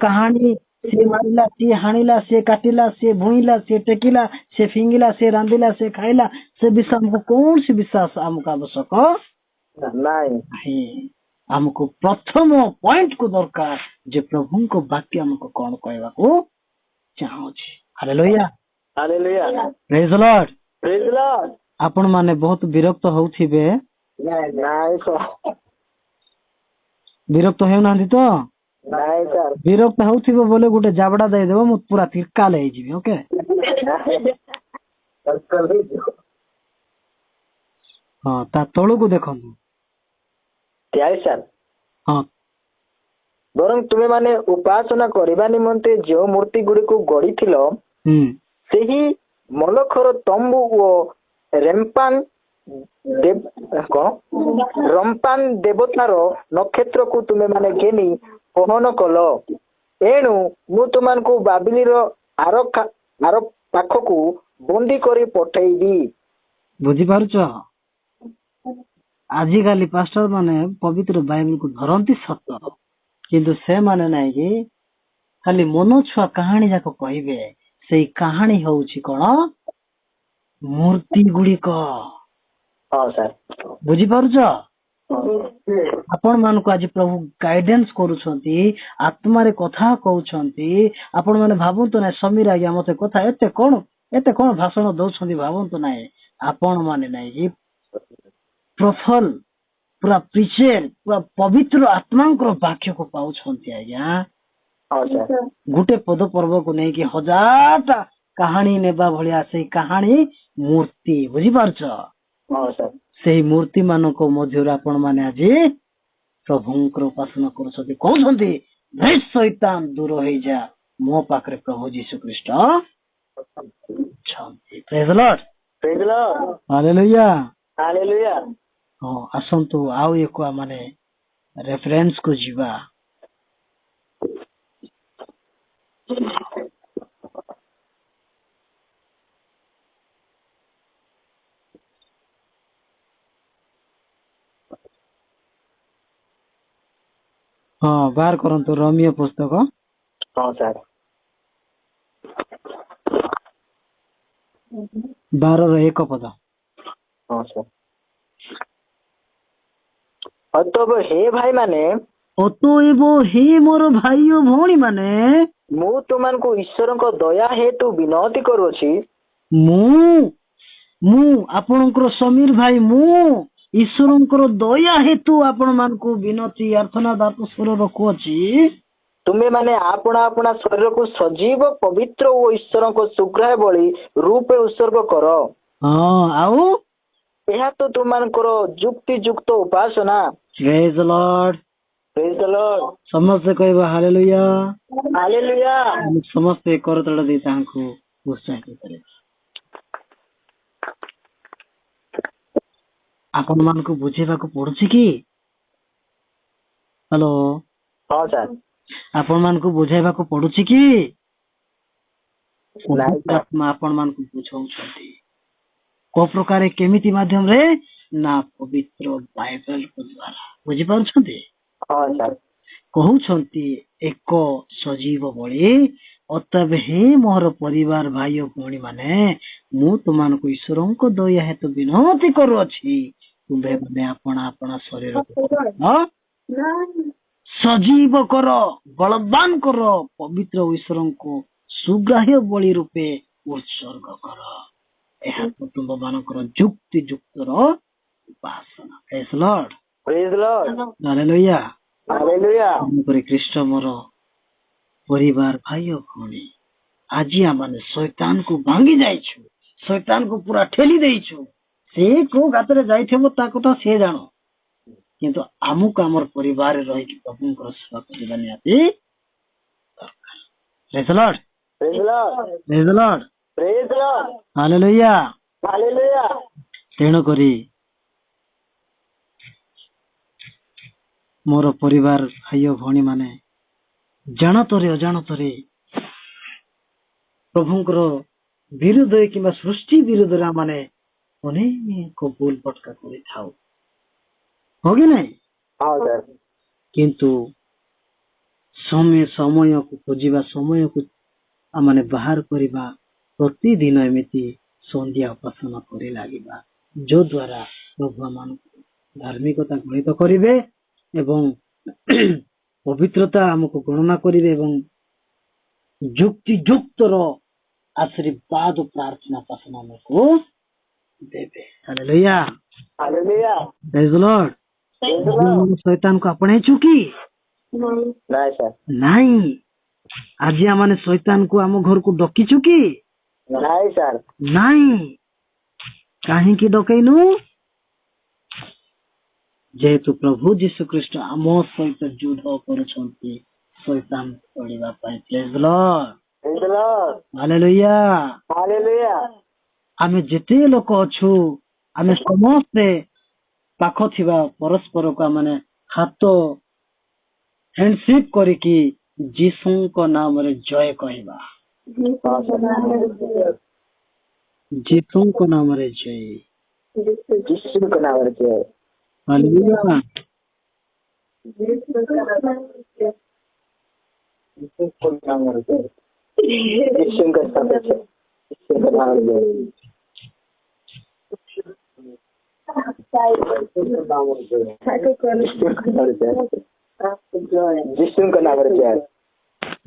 କାହାଣୀ, ସିଏ ମାରିଲା, ସିଏ ହାଣିଲା, ସିଏ କାଟିଲା, ସିଏ ଭୁଇଁଲା, ସିଏ ଟେକିଲା, ସିଏ ଫିଙ୍ଗିଲା, ସିଏ ରାନ୍ଧିଲା, ସିଏ ଖାଇଲା, ସେ ବିଷୟ ଆମକୁ କୌଣସି ବିଶ୍ୱାସ ଆମକୁ ଆବଶ୍ୟକ ନାହିଁ। ଆମକୁ ପ୍ରଥମ ପଏଣ୍ଟ କୁ ଦରକାର ଯେ ପ୍ରଭୁଙ୍କ ବାକ୍ୟ ଆମକୁ କଣ କହିବାକୁ ଚାହୁଁଛି। ହାଲେଲୁୟା। ହାଲେଲୁୟା। ପ୍ରେଜ୍ ଦ ଲର୍ଡ। ପ୍ରେଜ୍ ଦ ଲର୍ଡ। ଆପଣ ମାନେ ବହୁତ ବିରକ୍ତ ହଉଥିବେ। ନାଇଁ ସାର୍। ବିରକ୍ତ ହେଉନାହାନ୍ତି ତ? ନାଇଁ ସାର୍। ବିରକ୍ତ ହେଉଥିବ ବୋଲେ ଗୋଟେ ଜାବଡା ଦେଇଦେବ, ମୁଁ ପୁରା ତିରକାଲ ହେଇଯିବି। ଓକେ। ହଁ, ତା ତଳକୁ ଦେଖନ୍ତୁ। ସାର୍। ହଁ। ବରଂ ତୁମେ ମାନେ ଉପାସନା କରିବା ନିମନ୍ତେ ଯେଉଁ ମୂର୍ତ୍ତି ଗୁଡିକୁ ଗଢିଥିଲ, ସେହି ମଲଖର ତମ୍ବୁ ଓ ରମ୍ପାନ ଦେବତାର ନକ୍ଷତ୍ରକୁ ତୁମେ ମାନେ ଘେନି ପହନ କଲ। ଏଣୁ ମୁଁ ତୁମମାନଙ୍କୁ ବାବିଲିର ଆର ପାଖକୁ ବନ୍ଦୀ କରି ପଠେଇବି। ବୁଝିପାରୁଛ? ଆଜିକାଲି ପାଷ୍ଟର ମାନେ ପବିତ୍ର ବାଇବେଲକୁ ଧରନ୍ତି ସତ, କିନ୍ତୁ ସେମାନେ ନାଇଁ କି ଖାଲି ମନ ଛୁଆ କାହାଣୀ ଯାକ କହିବେ। ସେଇ କାହାଣୀ ହଉଛି କଣ? ମୂର୍ତ୍ତି ଗୁଡିକ। ବୁଝିପାରୁଛ? ଆପଣ ମାନଙ୍କୁ ଆଜି ପ୍ରଭୁ ଗାଇଡେନ୍ସ କରୁଛନ୍ତି, ଆତ୍ମାରେ କଥା କହୁଛନ୍ତି। ଆପଣ ମାନେ ଭାବନ୍ତୁ ନାହିଁ ସମୀର ଆଜ୍ଞା ମତେ କଥା ଏତେ କଣ ଭାଷଣ ଦଉଛନ୍ତି, ଭାବନ୍ତୁ ନାହିଁ। ଆପଣ ମାନେ ନାଇଁ କି ପ୍ରଫଲ ପୁରା ପ୍ରିଚେର, ପୁରା ପବିତ୍ର ଆତ୍ମାଙ୍କର ବାକ୍ୟକୁ ପାଉଛନ୍ତି ଆଜ୍ଞା। ଗୋଟେ ପଦ ପର୍ବକୁ ନେଇକି 1000ଟା କାହାଣୀ ନେବା ଭଳିଆ ସେଇ କାହାଣୀ ମୂର୍ତ୍ତି। ବୁଝିପାରୁଛ? ସେଇ ମୂର୍ତ୍ତି ମାନଙ୍କ ମଧ୍ୟରୁ ଆପଣ ମାନେ ଆଜି ପ୍ରଭୁଙ୍କର ଉପାସନା କରୁଛନ୍ତି, କହୁଛନ୍ତି ଶୈତାନ ଦୂର ହେଇଯା, ମୋ ପାଖରେ ପ୍ରଭୁ ଯୀଶୁ ଖ୍ରୀଷ୍ଟ ଅଛନ୍ତି। ପ୍ରେଜ୍ ଦ ଲର୍ଡ। ହାଲେଲୁୟା। ହାଲେଲୁୟା। ହଁ, ଆସନ୍ତୁ ଆଉ ଏକ ମାନେ ରେଫରେନ୍ସ କୁ ଯିବା। ହଁ, ବାହାର କରନ୍ତୁ ରୋମିଓ ପୁସ୍ତକ। ହଁ ସାର୍। 12:1 ପଦ। ହଁ ସାର୍। ଅତଏବ ହେ ଭାଇ ମାନେ, ଅତଏବ ହେ ମୋର ଭାଇ ଓ ଭଉଣୀ ମାନେ, ମୁଁ ତୁମମାନଙ୍କୁ ଈଶ୍ୱରଙ୍କ ଦୟା ହେତୁ ବିନତି କରୁଅଛି। ମୁଁ ଆପଣଙ୍କର ସମୀର ଭାଇ, ମୁଁ ଈଶ୍ୱରଙ୍କର ଦୟା ହେତୁ ଆପଣ ମାନଙ୍କୁ ବିନତି ଅର୍ଥନା ଦାତ ସ୍ୱର ରଖୁଅଛି। ତୁମେ ମାନେ ଆପଣା ଶରୀରକୁ ସଜୀବ, ପବିତ୍ର ଓ ଈଶ୍ୱରଙ୍କ ସୁଗ୍ରାହ୍ୟ ବଳି ରୂପେ ଉତ୍ସର୍ଗ କର। ହଁ, ଆଉ ଏହା ତ ତୁମମାନଙ୍କର ଯୁକ୍ତିଯୁକ୍ତ ଉପାସନା। ପ୍ରେଜ୍ ଦ ଲର୍ଡ। ପ୍ରେଜ୍ ଦ ଲର୍ଡ। ସମସ୍ତେ କହିବା ହାଲେଲୁୟା। ହାଲେଲୁୟା। ସମସ୍ତେ କରତାଳ ଦେଇ ତାହାଙ୍କୁ ଉତ୍ସାହିତ କରିବା। ଆପଣ ମାନଙ୍କୁ ବୁଝେଇବାକୁ ପଡୁଛି କି? ହ୍ୟାଲୋ, ହଁ ସାର୍। ଆପଣ ମାନଙ୍କୁ ବୁଝେଇବାକୁ ପଡୁଛି କି? ନାଇଁ ସାର୍। ଆତ୍ମା ଆପଣ ମାନଙ୍କୁ ବୁଝାଉଛନ୍ତି। କୋଉ ପ୍ରକାର କେମିତି ମାଧ୍ୟମରେ? ନା ପବିତ୍ର ବାଇବେଲ ଦ୍ୱାରା। ବୁଝିପାରୁଛନ୍ତି? ହଁ ସାର୍। କହୁଛନ୍ତି ଏକ ସଜୀବ ବଳି ଅତଏବ ହିଁ ମୋର ପରିବାର ଭାଇ ଓ ଭଉଣୀ ମାନେ, ମୁଁ ତୁମମାନଙ୍କୁ ଈଶ୍ୱରଙ୍କ ଦୟା ହେତୁ ବିନତି କରୁଅଛି, ତୁମ୍ଭେ ମାନେ ଆପଣା ଆପଣା ଶରୀର ସଜୀବ କର, ବଳବାନ କର, ପବିତ୍ର ଈଶ୍ୱରଙ୍କୁ ସୁଗ୍ରାହ୍ୟ ବଳି ରୂପେ ଉତ୍ସର୍ଗ କର। ଏହା କୁଟୁମ୍ବ ମାନଙ୍କର ଯୁକ୍ତି ଯୁକ୍ତର ଉପାସନା। ପ୍ରେଜ୍ ଲର୍ଡ। ପ୍ରେଜ୍ ଲର୍ଡ। ହାଲେଲୁୟା। ହାଲେଲୁୟା। ତେଣୁକରି ଖ୍ରୀଷ୍ଟ ମୋର ପରିବାର ଭାଇ ଓ ଭଉଣୀ, ଆଜି ଆମେ ଶୈତାନକୁ ଭାଙ୍ଗି ଯାଇଛୁ, ଶୈତାନକୁ ପୁରା ଠେଲି ଦେଇଛୁ। ସେ କୋଉ ଗାତରେ ଯାଇଥିବ ତା କଥା ସେ ଜାଣ, କିନ୍ତୁ ଆମକୁ ଆମର ପରିବାରରେ ରହିକି ପ୍ରଭୁଙ୍କର ସେବା କରିବା ନିହାତି ଦରକାର। ପ୍ରେଜ୍ ଲର୍ଡ। ପ୍ରେଜ୍ ଲର୍ଡ। ପ୍ରେଜ୍ ଲର୍ଡ। ପ୍ରେଜ୍ ଲର୍ଡ। ହାଲେଲୁୟା। ହାଲେଲୁୟା। ତେଣୁକରି ମୋର ପରିବାର ଭାଇ ଓ ଭଉଣୀ ମାନେ, ଜାଣତରେ ଅଜାଣତରେ ପ୍ରଭୁଙ୍କର ବିରୁଦ୍ଧରେ କିମ୍ବା ସୃଷ୍ଟି ବିରୁଦ୍ଧରେ ଆମେ ଅନେକ ଭୁଲ ଭଟକା କରିଥାଉ, ହଁ କି ନାଇଁ? ହଁ ସାର୍। କିନ୍ତୁ ସମୟକୁ ଖୋଜିବା, ସମୟକୁ ଆମେ ବାହାର କରିବା, ପ୍ରତିଦିନ ଏମିତି ସନ୍ଧ୍ୟା ଉପାସନା କରି ଲାଗିବା, ଯୋ ଦ୍ୱାରା ପ୍ରଭୁ ଆମମାନଙ୍କୁ ଧାର୍ମିକତା ଗଣିତ କରିବେ ଏବଂ ପବିତ୍ରତା ଆମକୁ ଗଣନା କରିବେ ଏବଂ ଯୁକ୍ତି ଯୁକ୍ତର ଆଶୀର୍ବାଦ ପ୍ରାର୍ଥନା ପାସନା ଆମକୁ ଦେବେ। ହାଲେଲୁୟା। ହାଲେଲୁୟା। ପ୍ରେଜ୍ ଲର୍ଡ। ଶୈତାନକୁ ଆପଣେଇଛୁ କି? ନାଇଁ ସାର୍। ନାଇଁ। ଆଜି ଆମେ ଶୈତାନକୁ ଆମ ଘରକୁ ଡକିଛୁ କି? ନାଇଁ ସାର୍। ନାଇଁ। କାହିଁକି ଡକେଇନୁ? ଯେହେତୁ ପ୍ରଭୁ ଯୀଶୁ ଖ୍ରୀଷ୍ଟ ଆମ ସହିତ ଯୁଦ୍ଧ କରୁଛନ୍ତି ଶୈତାନ ତୋଳିବା ପାଇଁ। ପ୍ରେଜ୍ ଲର୍ଡ। ପ୍ରେଜ୍ ଲର୍ଡ। ହାଲେଲୁୟା। ହାଲେଲୁୟା। ଆମେ ଯେତେ ଲୋକ ଅଛୁ, ଆମେ ସମସ୍ତେ ପାଖ ଥିବା ପରସ୍ପରକୁ ଆମେ ହାତ ହ୍ୟାଣ୍ଡସିପ୍ କରିକି ଯୀଶୁଙ୍କ ନାମରେ ଜୟ କହିବା। ଯୀଶୁଙ୍କ ନାମରେ ଜୟ। ଯୀଶୁଙ୍କ ନାମରେ ଜୟ। ହାଲେଲୁୟା। ଯୀଶୁଙ୍କ ନାମରେ ଜୟ। ଯୀଶୁଙ୍କ ନାମରେ ଜୟ। ଯୀଶୁଙ୍କ ନାମରେ ଜୟ। ଯୀଶୁଙ୍କ ନାମରେ ଜୟ।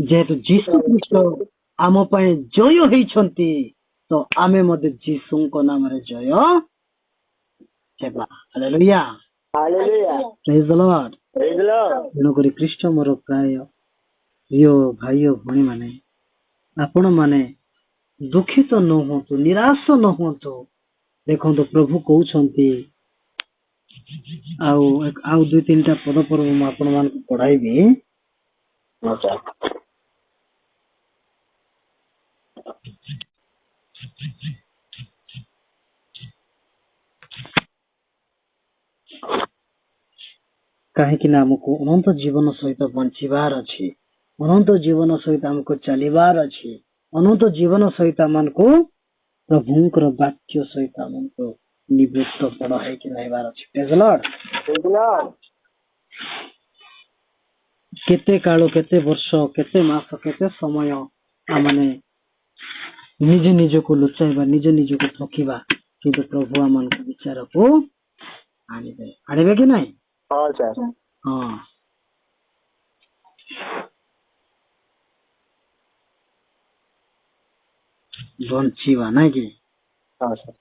ଯେହେତୁ ଯୀଶୁ ଖ୍ରୀଷ୍ଟ ଆମ ପାଇଁ ଜୟ ହେଇଛନ୍ତି, ତ ଆମେ ମଧ୍ୟ ଯୀଶୁଙ୍କ ନାମରେ ଜୟ ହେବା। ହାଲେଲୁୟା। ହାଲେଲୁୟା। ପ୍ରେଜ୍ ଦ ଲର୍ଡ। ପ୍ରେଜ୍ ଲର୍ଡ। ତେଣୁକରି ଖ୍ରୀଷ୍ଟ ମୋର ପ୍ରାୟ ପ୍ରିୟ ଭାଇ ଓ ଭଉଣୀ ମାନେ, ଆପଣ ମାନେ ଦୁଃଖିତ ନ ହୁଅନ୍ତୁ, ନିରାଶ ନ ହୁଅନ୍ତୁ। ଦେଖନ୍ତୁ ପ୍ରଭୁ କହୁଛନ୍ତି, ଆଉ 2-3ଟା ପଦ ପର୍ବ ମୁଁ ଆପଣ ମାନଙ୍କୁ ପଢାଇବି। କାହିଁକି ନା ଆମକୁ ଅନନ୍ତ ଜୀବନ ସହିତ ବଞ୍ଚିବାର ଅଛି, ଅନନ୍ତ ଜୀବନ ସହିତ ଆମକୁ ଚାଲିବାର ଅଛି, ଅନନ୍ତ ଜୀବନ ସହିତ ଆମକୁ ପ୍ରଭୁଙ୍କର ବାକ୍ୟ ସହିତ ଆମକୁ ନିବୃତ୍ତ ବଡ ହେଇକି ରହିବାର ଅଛି। ପ୍ରେଜ୍ ଲର୍ଡ। କେତେ କାଳ, କେତେ ବର୍ଷ, କେତେ ମାସ, କେତେ ସମୟ ଆମେ ନିଜ ନିଜକୁ ଲୁଚାଇବା, ନିଜ ନିଜକୁ ଠକିବା, କିନ୍ତୁ ପ୍ରଭୁ ଆମମାନଙ୍କୁ ବିଚାରକୁ ଆଣିବେ। ଆଣିବେ କି ନାଇଁ? ହଁ ସାର୍। ହଁ। ବଞ୍ଚିବା ନାଇଁ କି? ହଁ ସାର୍।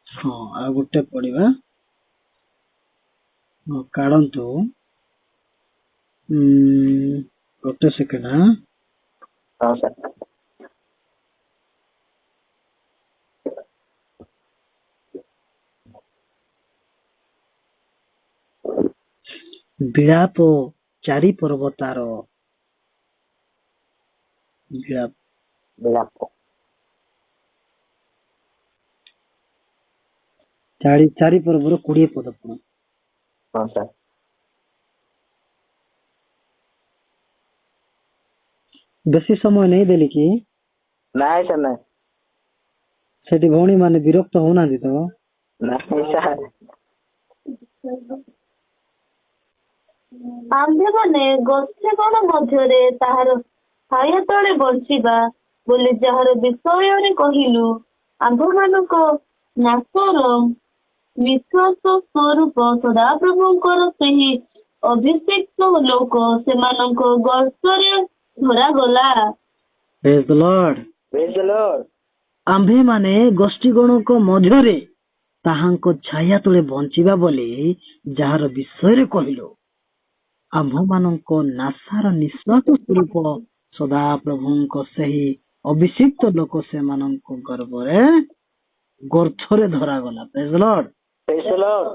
ହଁ, ଆଉ ଗୋଟେ ପଢିବା। କାଢନ୍ତୁ, ଗୋଟେ ସେକେଣ୍ଡ। ହଁ ସାର୍। ବିଳାପ 4 ପର୍ବତାର ବିଳାପ। ଚାରି ପର୍ବର 20 ପଦ ପଢ। ହଁ ସାର୍। ବେଶୀ ସମୟ ନେଇ ଦେଲି କି ନାଇଁ ସାର୍ ନାଇଁ ସେଠି ଭଉଣୀ ମାନେ ବିରକ୍ତ ହଉନାହାନ୍ତି ତ? ନାଇଁ ସାର୍। ଆମ୍ଭେମାନେ ଗୋଷ୍ଠୀ ଗଣ ମଧ୍ୟରେ ତାହାର ଛାୟା ତଳେ ବଞ୍ଚିବା ବୋଲି ଯାହାର ବିଷୟରେ କହିଲୁ, ଆମ୍ଭମାନଙ୍କ ନାଶର ବିଶ୍ୱାସ ସ୍ୱରୂପ ସଦାପ୍ରଭୁଙ୍କର ସେହି ଅଭିଷିକ୍ତ ଲୋକ ସେମାନଙ୍କ ଗର୍ତ୍ତରେ ଧରାଗଲା। Praise the Lord. Praise the Lord. ଆମ୍ଭେମାନେ ଗୋଷ୍ଠୀଗଣଙ୍କ ମଧ୍ୟରେ ତାହାଙ୍କ ଛାୟା ତଳେ ବଞ୍ଚିବା ବୋଲି ଯାହାର ବିଷୟରେ କହିଲୁ, ଆମ୍ଭମାନଙ୍କ ନାଶାର ନିଶ୍ୱାସ ସ୍ୱରୂପ ସଦାପ୍ରଭୁଙ୍କ ସେହି ଅଭିଷିକ୍ତ ଲୋକ ସେମାନଙ୍କ ଗର୍ଥରେ ଧରାଗଲା। Praise the Lord. Praise the Lord.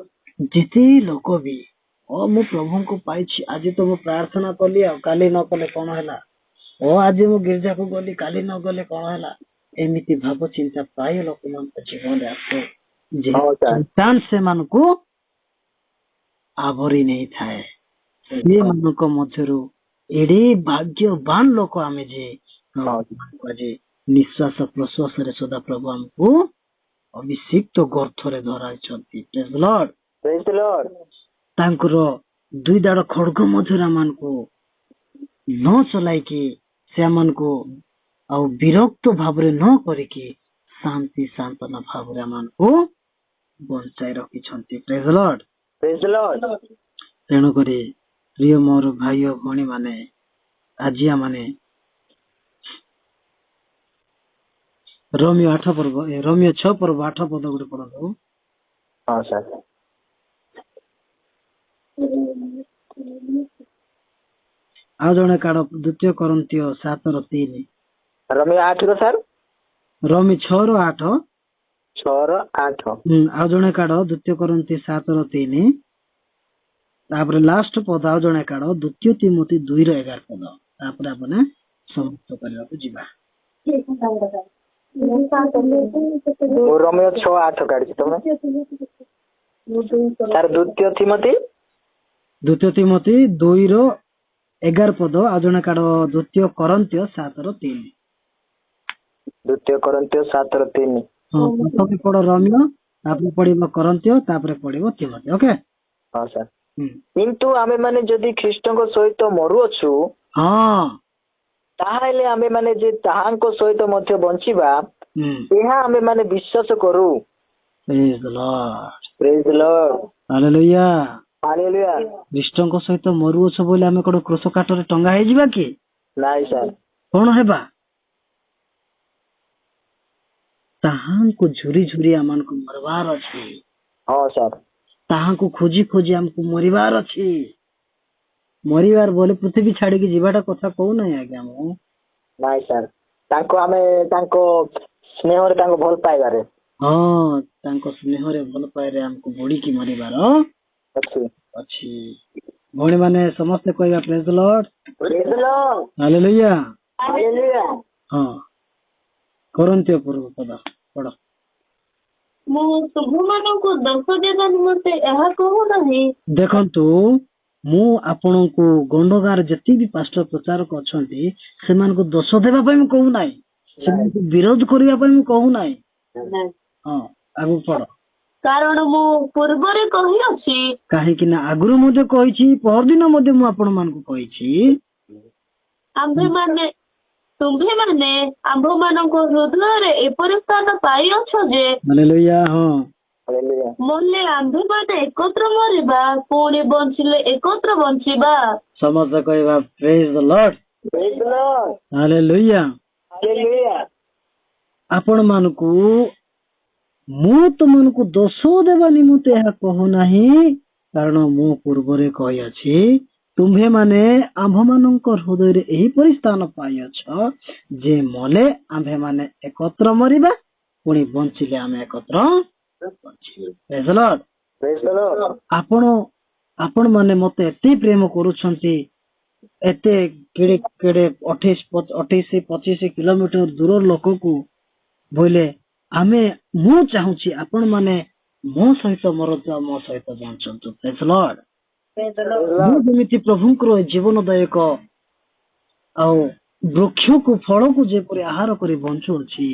ଯେତେ ଲୋକ ବି ମୁଁ ପ୍ରଭୁଙ୍କୁ ପାଇଛି, ଆଜି ତ ମୁଁ ପ୍ରାର୍ଥନା କଲି ଆଉ କାଲି ନ କଲେ କଣ ହେଲା, ଆଜି ମୁଁ ଗିର୍ଜାକୁ ଗଲି କାଲି ନ ଗଲେ କଣ ହେଲା, ଏମିତି ଭାବ ଚିନ୍ତା ପ୍ରାୟ ଲୋକମାନଙ୍କ ଜୀବନରେ ଆସେ। ଯେ ସେମାନଙ୍କୁ ଆବରି ନେଇଥାଏ। ସେମାନଙ୍କ ମଧ୍ୟରୁ ଏଡେ ଭାଗ୍ୟବାନ ଲୋକ ଆମେ ଯେ ଆଜି ନିଶ୍ୱାସ ପ୍ରଶ୍ୱାସରେ ସଦା ପ୍ରଭୁ ଆମକୁ ଅଭିଷିକ୍ତ ଗର୍ଥରେ ଧରାଇଛନ୍ତି। Praise the Lord. Praise the Lord. ତାଙ୍କର 2 ଦାଢ଼ ଖଡ୍ଗ ମଧ୍ୟରେ ଆମମାନଙ୍କୁ ନ ଚଲାଇକି ସେମାନଙ୍କୁ ଆଉ ବିରକ୍ତ ଭାବରେ ନ କରିକି ଶାନ୍ତି ସାନ୍ତନା ଭାବରେ ଆମମାନଙ୍କୁ ବଞ୍ଚାଇ ରଖିଛନ୍ତି। Praise the Lord. Praise the Lord. ତେଣୁକରି ପ୍ରିୟ ମୋର ଭାଇ ଓ ଭଉଣୀ ମାନେ, ଆଜି ଆମେ ରୋମିଓ 6 ପର୍ବ 8 ପଦ ଗୋଟେ ପଢନ୍ତୁ। ହଁ ସାର୍। ଆଉ ଜଣେ କାଢ 2 କରନ୍ଥୀୟ 7:3। ରୋମିଓ 8 ସାର୍। ରୋମି 6:8। 6:8। ଆଉ ଜଣେ କାଢ 2 କରନ୍ଥୀ 7:3। ତାପରେ ଲାଷ୍ଟ ପଦ ଆଉ ଜଣେ କାଢ 2 ତିମୋଥୀ 2:11 ପଦ। ତାପରେ ଆମେ ସମାପ୍ତ କରିବାକୁ ଯିବା। ରୋମିଓ 6:8 କାଢିଛି ତମେ ସାର୍। 2 ତିମୋଥୀ 2:11 ପଦ। ଆଉ ଜଣେ କାଢ 2 କରନ୍ଥୀୟ 7:3। 2 କରନ୍ଥୀୟ 7:3। ହଁ, ପ୍ରଥମେ ପଢ ରୋମିଓ, ତାପରେ ପଢିବ କରନ୍ଥୀୟ, ତାପରେ ପଢିବ ତିମୋଥୀ। ଓକେ। ହଁ ସାର୍। କିନ୍ତୁ ଆମେମାନେ ଯଦି ଖ୍ରୀଷ୍ଟଙ୍କ ସହିତ ମରୁଅଛୁ, ତାହେଲେ ଆମେମାନେ ଯେ ତାହାଙ୍କ ସହିତ ମଧ୍ୟ ବଞ୍ଚିବା, ଏହା ଆମେମାନେ ବିଶ୍ୱାସ କରୁ। Praise the Lord. Praise the Lord. Hallelujah. Hallelujah. ଖ୍ରୀଷ୍ଟଙ୍କ ସହିତ ମରୁଅଛ ବୋଲି ଆମେ କୋଉଠି କ୍ରୁଶ କାଠରେ ଟଙ୍ଗା ହେଇଯିବା କି? ନାଇଁ ସାର୍। କଣ ହେବା? ତାହାଙ୍କୁ ଝୁରି ଝୁରି ଆମକୁ ମରିବାର ଅଛି। ହଁ ସାର୍। ତାହାଙ୍କୁ ଖୋଜି ଖୋଜି ଆମକୁ ମରିବାର ଅଛି। ମରିବାର ବୋଲେ ପୃଥିବୀ ଛାଡିକି ଯିବାଟା କଥା କହୁନାହିଁ ଆଜ୍ଞା ମୁଁ। ନାଇଁ ସାର୍, ଆମେ ତାଙ୍କ ସ୍ନେହରେ ତାଙ୍କୁ ଭଲ ପାଇବାରେ। ହଁ, ତାଙ୍କ ସ୍ନେହରେ ଭଲ ପାଇବାରେ ଆମକୁ ବୁଡିକି ମରିବାର ଅଛି। ଭଉଣୀ ମାନେ ସମସ୍ତେ କହିବା ପ୍ରେଜ୍ ଦ ଲର୍ଡ। ହାଲେଲୁୟା। ହଁ, କରନ୍ତୀୟ ପୂର୍ବ ପଦ ପଢ। ମୁଁ ତୁମମାନଙ୍କୁ ଦୋଷ ଦେବା ନିମନ୍ତେ ଏହା କହୁନାହିଁ। ଦେଖନ୍ତୁ, ମୁଁ ଆପଣଙ୍କୁ ଗଣ୍ଡଗାଁରେ ଯେତିକି ବି ପାଷ୍ଟର ପ୍ରଚାରକ ଅଛନ୍ତି ସେମାନଙ୍କୁ ଦୋଷ ଦେବା ପାଇଁ ମୁଁ କହୁନାହିଁ, ସେମାନଙ୍କୁ ବିରୋଧ କରିବା ପାଇଁ ମୁଁ କହୁନାହିଁ। ହଁ, ଆଗକୁ ପଢ। କାରଣ ମୁଁ ପୂର୍ବରେ କହିଅଛି, କାହିଁକି ନା ଆଗରୁ ମଧ୍ୟ କହିଛି, ପରଦିନ ମଧ୍ୟ ମୁଁ ଆପଣ ମାନଙ୍କୁ କହିଛି, ତୁମ୍ଭେମାନେ ଆମ୍ଭମାନଙ୍କ ହୃଦୟରେ ଏପରି ସ୍ଥାନ ପାଇଅଛ ଯେ ମଲେ ଆମ୍ଭେମାନେ ଏକତ୍ର ମରିବା, ପୁଣି ବଞ୍ଚିଲେ ଏକତ୍ର ବଞ୍ଚିବା। ସମସ୍ତେ କହିବା ପ୍ରେଜ୍ ଦ ଲର୍ଡ। ହାଲେଲୁୟା। ଆପଣ ମାନଙ୍କୁ ମୁଁ ତୁମମାନଙ୍କୁ ଦୋଷ ଦେବା ନିମନ୍ତେ ଏହା କହୁନାହିଁ, କାରଣ ମୁଁ ପୂର୍ବରେ କହିଅଛି, ତୁମ୍ଭେମାନେ ଆମ୍ଭମାନଙ୍କ ହୃଦୟରେ ଏହିପରି ସ୍ଥାନ ପାଇଅଛ ଯେ ମଲେ ଆମ୍ଭେମାନେ ଏକତ୍ର ମରିବା, ପୁଣି ବଞ୍ଚିଲେ ଆମେ ଏକତ୍ର ଆପଣ ମାନେ ମତେ ଏତେ ପ୍ରେମ କରୁଛନ୍ତି, ଏତେ କେଡେ 28-25 କିଲୋମିଟର ଦୂର ଲୋକକୁ ବୋଇଲେ ମୁଁ ଚାହୁଁଛି ଆପଣ ମାନେ ମୋ ସହିତ ମରନ୍ତୁ ଆଉ ମୋ ସହିତ ବଞ୍ଚନ୍ତୁ। ପ୍ରେଜ୍ ଦ ଲର୍ଡ। Praise the Lord. ମୁଁ ଯେମିତି ପ୍ରଭୁଙ୍କର ଜୀବନଦାୟକ ଆଉ ବୃକ୍ଷକୁ ଫଳକୁ ଯେପରି ଆହାର କରି ବଞ୍ଚୁଅଛି,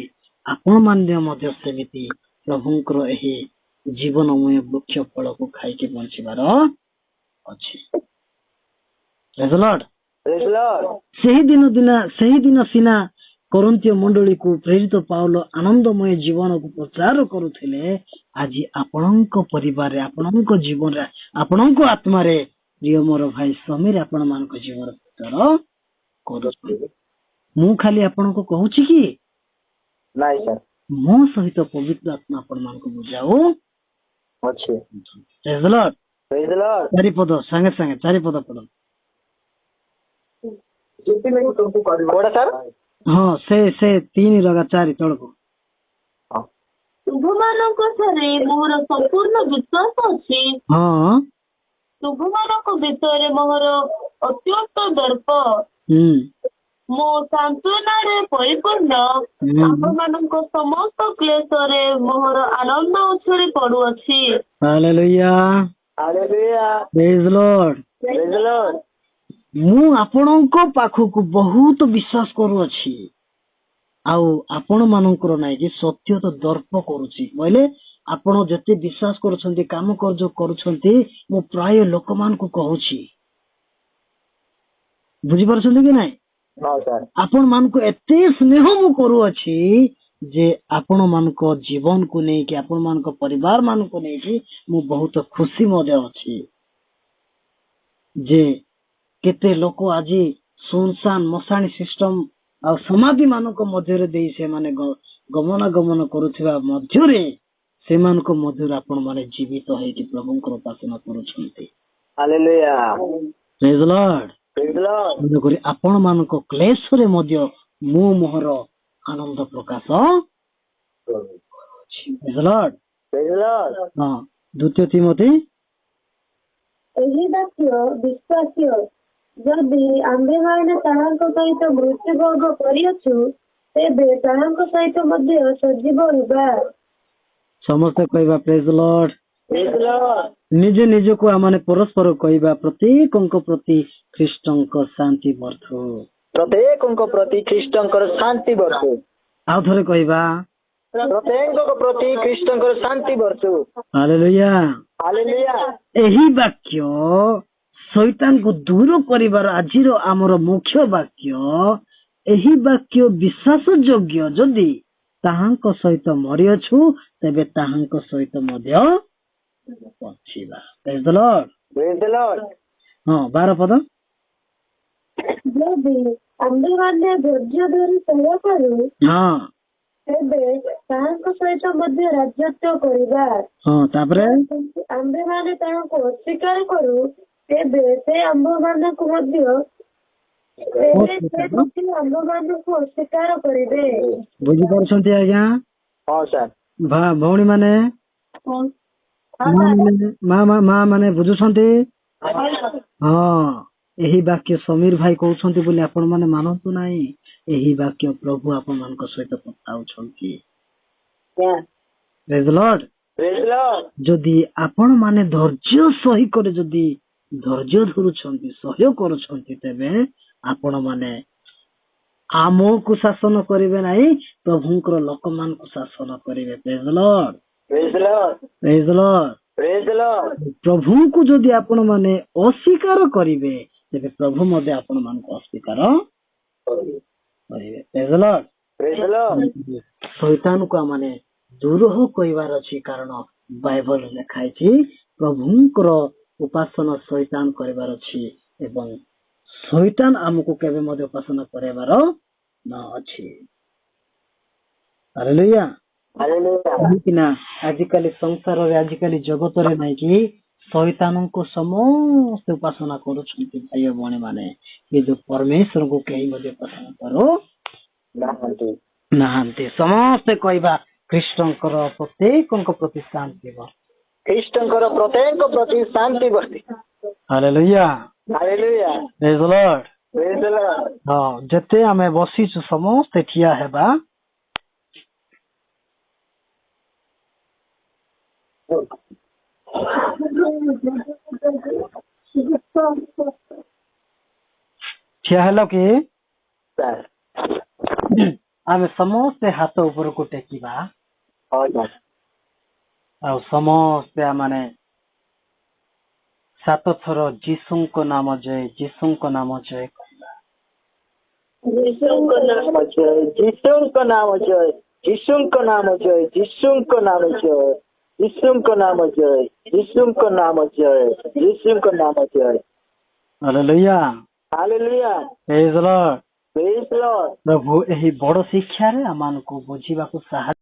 ଆପଣମାନେ ମଧ୍ୟ ସେମିତି ପ୍ରଭୁଙ୍କର ଏହି ଜୀବନମୟ ବୃକ୍ଷ ଫଳକୁ ଖାଇକି ବଞ୍ଚିବାର ଅଛି। Praise the Lord. Praise the Lord. ସେହିଦିନ ସିନା କରନ୍ତୀୟ ମଣ୍ଡଳୀକୁ ପ୍ରେରିତ ପାଉଲ ଆନନ୍ଦମୟ ଜୀବନକୁ ପ୍ରଚାର କରୁଥିଲେ, ଆଜି ଆପଣଙ୍କ ପରିବାରରେ, ଆପଣଙ୍କ ଜୀବନରେ, ଆପଣଙ୍କ ଆତ୍ମାରେ ପ୍ରିୟ ମୋର ଭାଇ ସମୀର ଆପଣମାନଙ୍କ ଜୀବନ ପ୍ରଚାର କରୁଛନ୍ତି। ମୁଁ ଖାଲି ଆପଣଙ୍କୁ କହୁଛି କି ନାଇଁ ସାର୍, ମୋ ସହିତ ପବିତ୍ର ଆତ୍ମା ଆପଣମାନଙ୍କୁ ବୁଝାଉ ଅଛି। Praise the Lord. Praise the Lord. ଚାରିପଦ ସାଙ୍ଗେ ସାଙ୍ଗେ ଚାରିପଦ ପଦ। କୋଉଟା ସାର୍? ହଁ ସେ 3-4 ତଳକୁ। ତୁମମାନଙ୍କ ଠାରେ ମୋର ସମ୍ପୂର୍ଣ୍ଣ ବିଶ୍ୱାସ ଅଛି। ହଁ। ତୁମମାନଙ୍କ ବିଷୟରେ ମୋର ଅତ୍ୟନ୍ତ ଦର୍ପ। ମୋ ସାନ୍ତ୍ୱନାରେ ପରିପୂର୍ଣ୍ଣ। ଆପଣମାନଙ୍କ ସମସ୍ତ କ୍ଲେଶରେ ମୋର ଆନନ୍ଦ ଉଛୁଳି ପଡୁଅଛି। ହାଲେଲୁୟା। Hallelujah. ପ୍ରେଜ୍ ଦ ଲର୍ଡ। Praise the Lord. ମୁଁ ଆପଣଙ୍କ ପାଖକୁ ବହୁତ ବିଶ୍ୱାସ କରୁଅଛି, ଆଉ ଆପଣ ମାନଙ୍କର ନାଇଁ କି ସତ୍ୟ ତ ଦର୍ପ କରୁଛି ବୋଇଲେ ଆପଣ ଯେତେ ବିଶ୍ୱାସ କରୁଛନ୍ତି, କାମ କାର୍ଯ୍ୟ କରୁଛନ୍ତି, ମୁଁ ପ୍ରାୟ ଲୋକମାନଙ୍କୁ କହୁଛି। ବୁଝିପାରୁଛନ୍ତି କି ନାଇଁ? No sir. ଆପଣ ମାନଙ୍କୁ ଏତେ ସ୍ନେହ ମୁଁ କରୁଅଛି ଯେ ଆପଣ ମାନଙ୍କ ଜୀବନକୁ ନେଇକି, ଆପଣ ମାନଙ୍କ ପରିବାର ମାନଙ୍କୁ ନେଇକି ମୁଁ ବହୁତ ଖୁସି ମଧ୍ୟ ଅଛି ଯେ କେତେ ଲୋକ ଆଜି ସୁନସାନ ମଶାଣୀ ସିଷ୍ଟମ ଆଉ ସମାଧି ମାନଙ୍କ ମଧ୍ୟରେ ଦେଇ ସେମାନେ ଗମନାଗମନ କରୁଥିବା ମଧ୍ୟରେ ସେମାନଙ୍କ ମଧ୍ୟରେ ଆପଣ ମାନେ ଜୀବିତ ହେଇକି ପ୍ରଭୁଙ୍କର ଉପାସନା କରୁଛନ୍ତି। Hallelujah. Praise the Lord. Praise the Lord. ତେଣୁକରି ଆପଣ ମାନଙ୍କ କ୍ଲେଶରେ ମଧ୍ୟ ମୁଁ ମୋହର ଆନନ୍ଦ ପ୍ରକାଶ କରୁଛି। Praise the Lord. Praise the Lord. ହଁ, 2 ତିମୋଥୀ ଏହି ବାକ୍ୟ ବିଶ୍ୱାସ୍ୟ। ଯଦି ଆମ୍ଭେମାନେ ତାହାଙ୍କ ସହିତ ମୃତ୍ୟୁବୋଧ କରିଅଛୁ, ତେବେ ତାହାଙ୍କ ସହିତ ମଧ୍ୟ ସଜୀବ ହେବା। ସମସ୍ତେ କହିବା ପ୍ରେଜ୍ ଦ ଲର୍ଡ। Praise the Lord. ନିଜେ ନିଜକୁ ଆମମାନେ ପରସ୍ପର କହିବା, ପ୍ରତ୍ୟେକଙ୍କ ପ୍ରତି ଖ୍ରୀଷ୍ଟଙ୍କ ଶାନ୍ତି ବର୍ଷୁ। ପ୍ରତ୍ୟେକଙ୍କ ପ୍ରତି ଖ୍ରୀଷ୍ଟଙ୍କର ଶାନ୍ତି ବର୍ଷୁ। ଆଉ ଥରେ କହିବା ପ୍ରତ୍ୟେକଙ୍କ ପ୍ରତି ଖ୍ରୀଷ୍ଟଙ୍କର ଶାନ୍ତି ବର୍ଷୁ। ହାଲେଲୁୟା। Hallelujah. ଏହି ବାକ୍ୟ ଶୈତାନକୁ ଦୂର କରିବାର ଆଜିର ଆମର ମୁଖ୍ୟ ବାକ୍ୟ। ଏହି ବାକ୍ୟ ବିଶ୍ୱାସ ଯୋଗ୍ୟ। ଯଦି ତାହାଙ୍କ ସହିତ ମରିଅଛୁ, ତେବେ ତାହାଙ୍କ ସହିତ ମଧ୍ୟ ବଞ୍ଚିବା। Praise the Lord. Praise the Lord. ହଁ, 12 ପଦ। ଯଦି ଆମ୍ଭେମାନେ ଧୈର୍ଯ୍ୟ ଧରି ସହ୍ୟ କରୁ, ହଁ ତେବେ ତାହାଙ୍କ ସହିତ ମଧ୍ୟ ରାଜତ୍ୱ କରିବା। ହଁ, ତାପରେ ଆମ୍ଭେମାନେ ତାହାଙ୍କୁ ଅସ୍ୱୀକାର କରୁ, ତେବେ ସେ ଆମ୍ଭମାନଙ୍କୁ ମଧ୍ୟ ଆମ୍ଭମାନଙ୍କୁ ଅସ୍ୱୀକାର କରିବେ। ବୁଝିପାରୁଛନ୍ତି ଆଜ୍ଞା? ହଁ ସାର୍। ଭଉଣୀ ମାନେ, ମା ମାନେ ବୁଝୁଛନ୍ତି? ହଁ, ଏହି ବାକ୍ୟ ସମୀର ଭାଇ କହୁଛନ୍ତି ବୋଲି ଆପଣ ମାନେ ମାନନ୍ତୁ ନାହିଁ। ଏହି ବାକ୍ୟ ପ୍ରଭୁ ଆପଣ ମାନଙ୍କ ସହିତ କଥା ହଉଛନ୍ତି। Praise the Lord. Praise the Lord. ଯଦି ଆପଣ ମାନେ ଧୈର୍ଯ୍ୟ ସହିକରି ଯଦି ଧୈର୍ଯ୍ୟ ଧରୁଛନ୍ତି, ସହ୍ୟ କରୁଛନ୍ତି, ତେବେ ଆପଣ ମାନେ ଆମକୁ ଶାସନ କରିବେ ନାହିଁ, ପ୍ରଭୁଙ୍କର ଲୋକମାନଙ୍କୁ ଶାସନ କରିବେ। Praise the Lord. Praise the Lord. Praise the Lord. Praise the Lord. ପ୍ରଭୁଙ୍କୁ ଯଦି ଆପଣ ମାନେ ଅସ୍ୱୀକାର କରିବେ, ତେବେ ପ୍ରଭୁ ମଧ୍ୟ ଆପଣ ମାନଙ୍କୁ ଅସ୍ୱୀକାର କରିବେ। Praise the Lord. Praise the Lord. ଶୈତାନକୁ ଆମମାନେ ଦୂର କହିବାର ଅଛି, କାରଣ ବାଇବଲ ଲେଖା ହେଇଛି ପ୍ରଭୁଙ୍କର ଉପାସନା ଶୈତାନ କରିବାର ଅଛି ଏବଂ ଶୈତାନ ଆମକୁ କେବେ ମଧ୍ୟ ଉପାସନା କରାଇବାର ନ ଅଛି। ହାଲେଲୁୟା। କାହିଁକିନା ଆଜିକାଲି ସଂସାରରେ, ଆଜିକାଲି ଜଗତରେ ନାଇଁ କି ଶୈତାନଙ୍କୁ ସମସ୍ତେ ଉପାସନା କରୁଛନ୍ତି ଭାଇ ଭଉଣୀ ମାନେ, କିନ୍ତୁ ପରମେଶ୍ୱରଙ୍କୁ କେହି ମଧ୍ୟ ଉପାସନା କରୁ ନାହାନ୍ତି। ସମସ୍ତେ କହିବା ଖ୍ରୀଷ୍ଟଙ୍କର ପ୍ରତ୍ୟେକଙ୍କ ପ୍ରତି ଶାନ୍ତି ବର୍ଷୁ। ଖ୍ରୀଷ୍ଟଙ୍କର ପ୍ରତ୍ୟେକ ପ୍ରତି ଶାନ୍ତି ବର୍ଷୁ। Hallelujah. Hallelujah. Praise the Lord. Praise the Lord. ହଁ, ଯେତେ ଆମେ ବସିଛୁ ସମସ୍ତେ ଠିଆ ହେବା। ଠିଆ ହେଲ କି? ସାର୍ ଆମେ ସମସ୍ତେ ହାତ ଉପରକୁ ଟେକିବା ହଉ ସାର୍ ଆଉ ସମସ୍ତେ ମାନେ 7 ଥର ଯୀଶୁଙ୍କ ନାମ ଜୟ, ଯୀଶୁଙ୍କ ନାମ ଜୟ କରିବା। ଯୀଶୁଙ୍କ ନାମ ଜୟ, ଯୀଶୁଙ୍କ ନାମ ଜୟ, ଯୀଶୁଙ୍କ ନାମ ଜୟ, ଯୀଶୁଙ୍କ ନାମ ଜୟ, ଯୀଶୁଙ୍କ ନାମ ଜୟ, ଯୀଶୁଙ୍କ ନାମ ଜୟ, ଯୀଶୁଙ୍କ ନାମ ଜୟ। ହାଲେଲୁୟା, ହାଲେଲୁୟା, ପ୍ରେଜ୍ ଦ ଲର୍ଡ। ପ୍ରେଜ୍ ଦ ଲର୍ଡ। ପ୍ରଭୁ ଏହି ବଡ଼ ଶିକ୍ଷାରେ ଆମମାନଙ୍କୁ ବୁଝିବାକୁ ସାହାଯ୍ୟ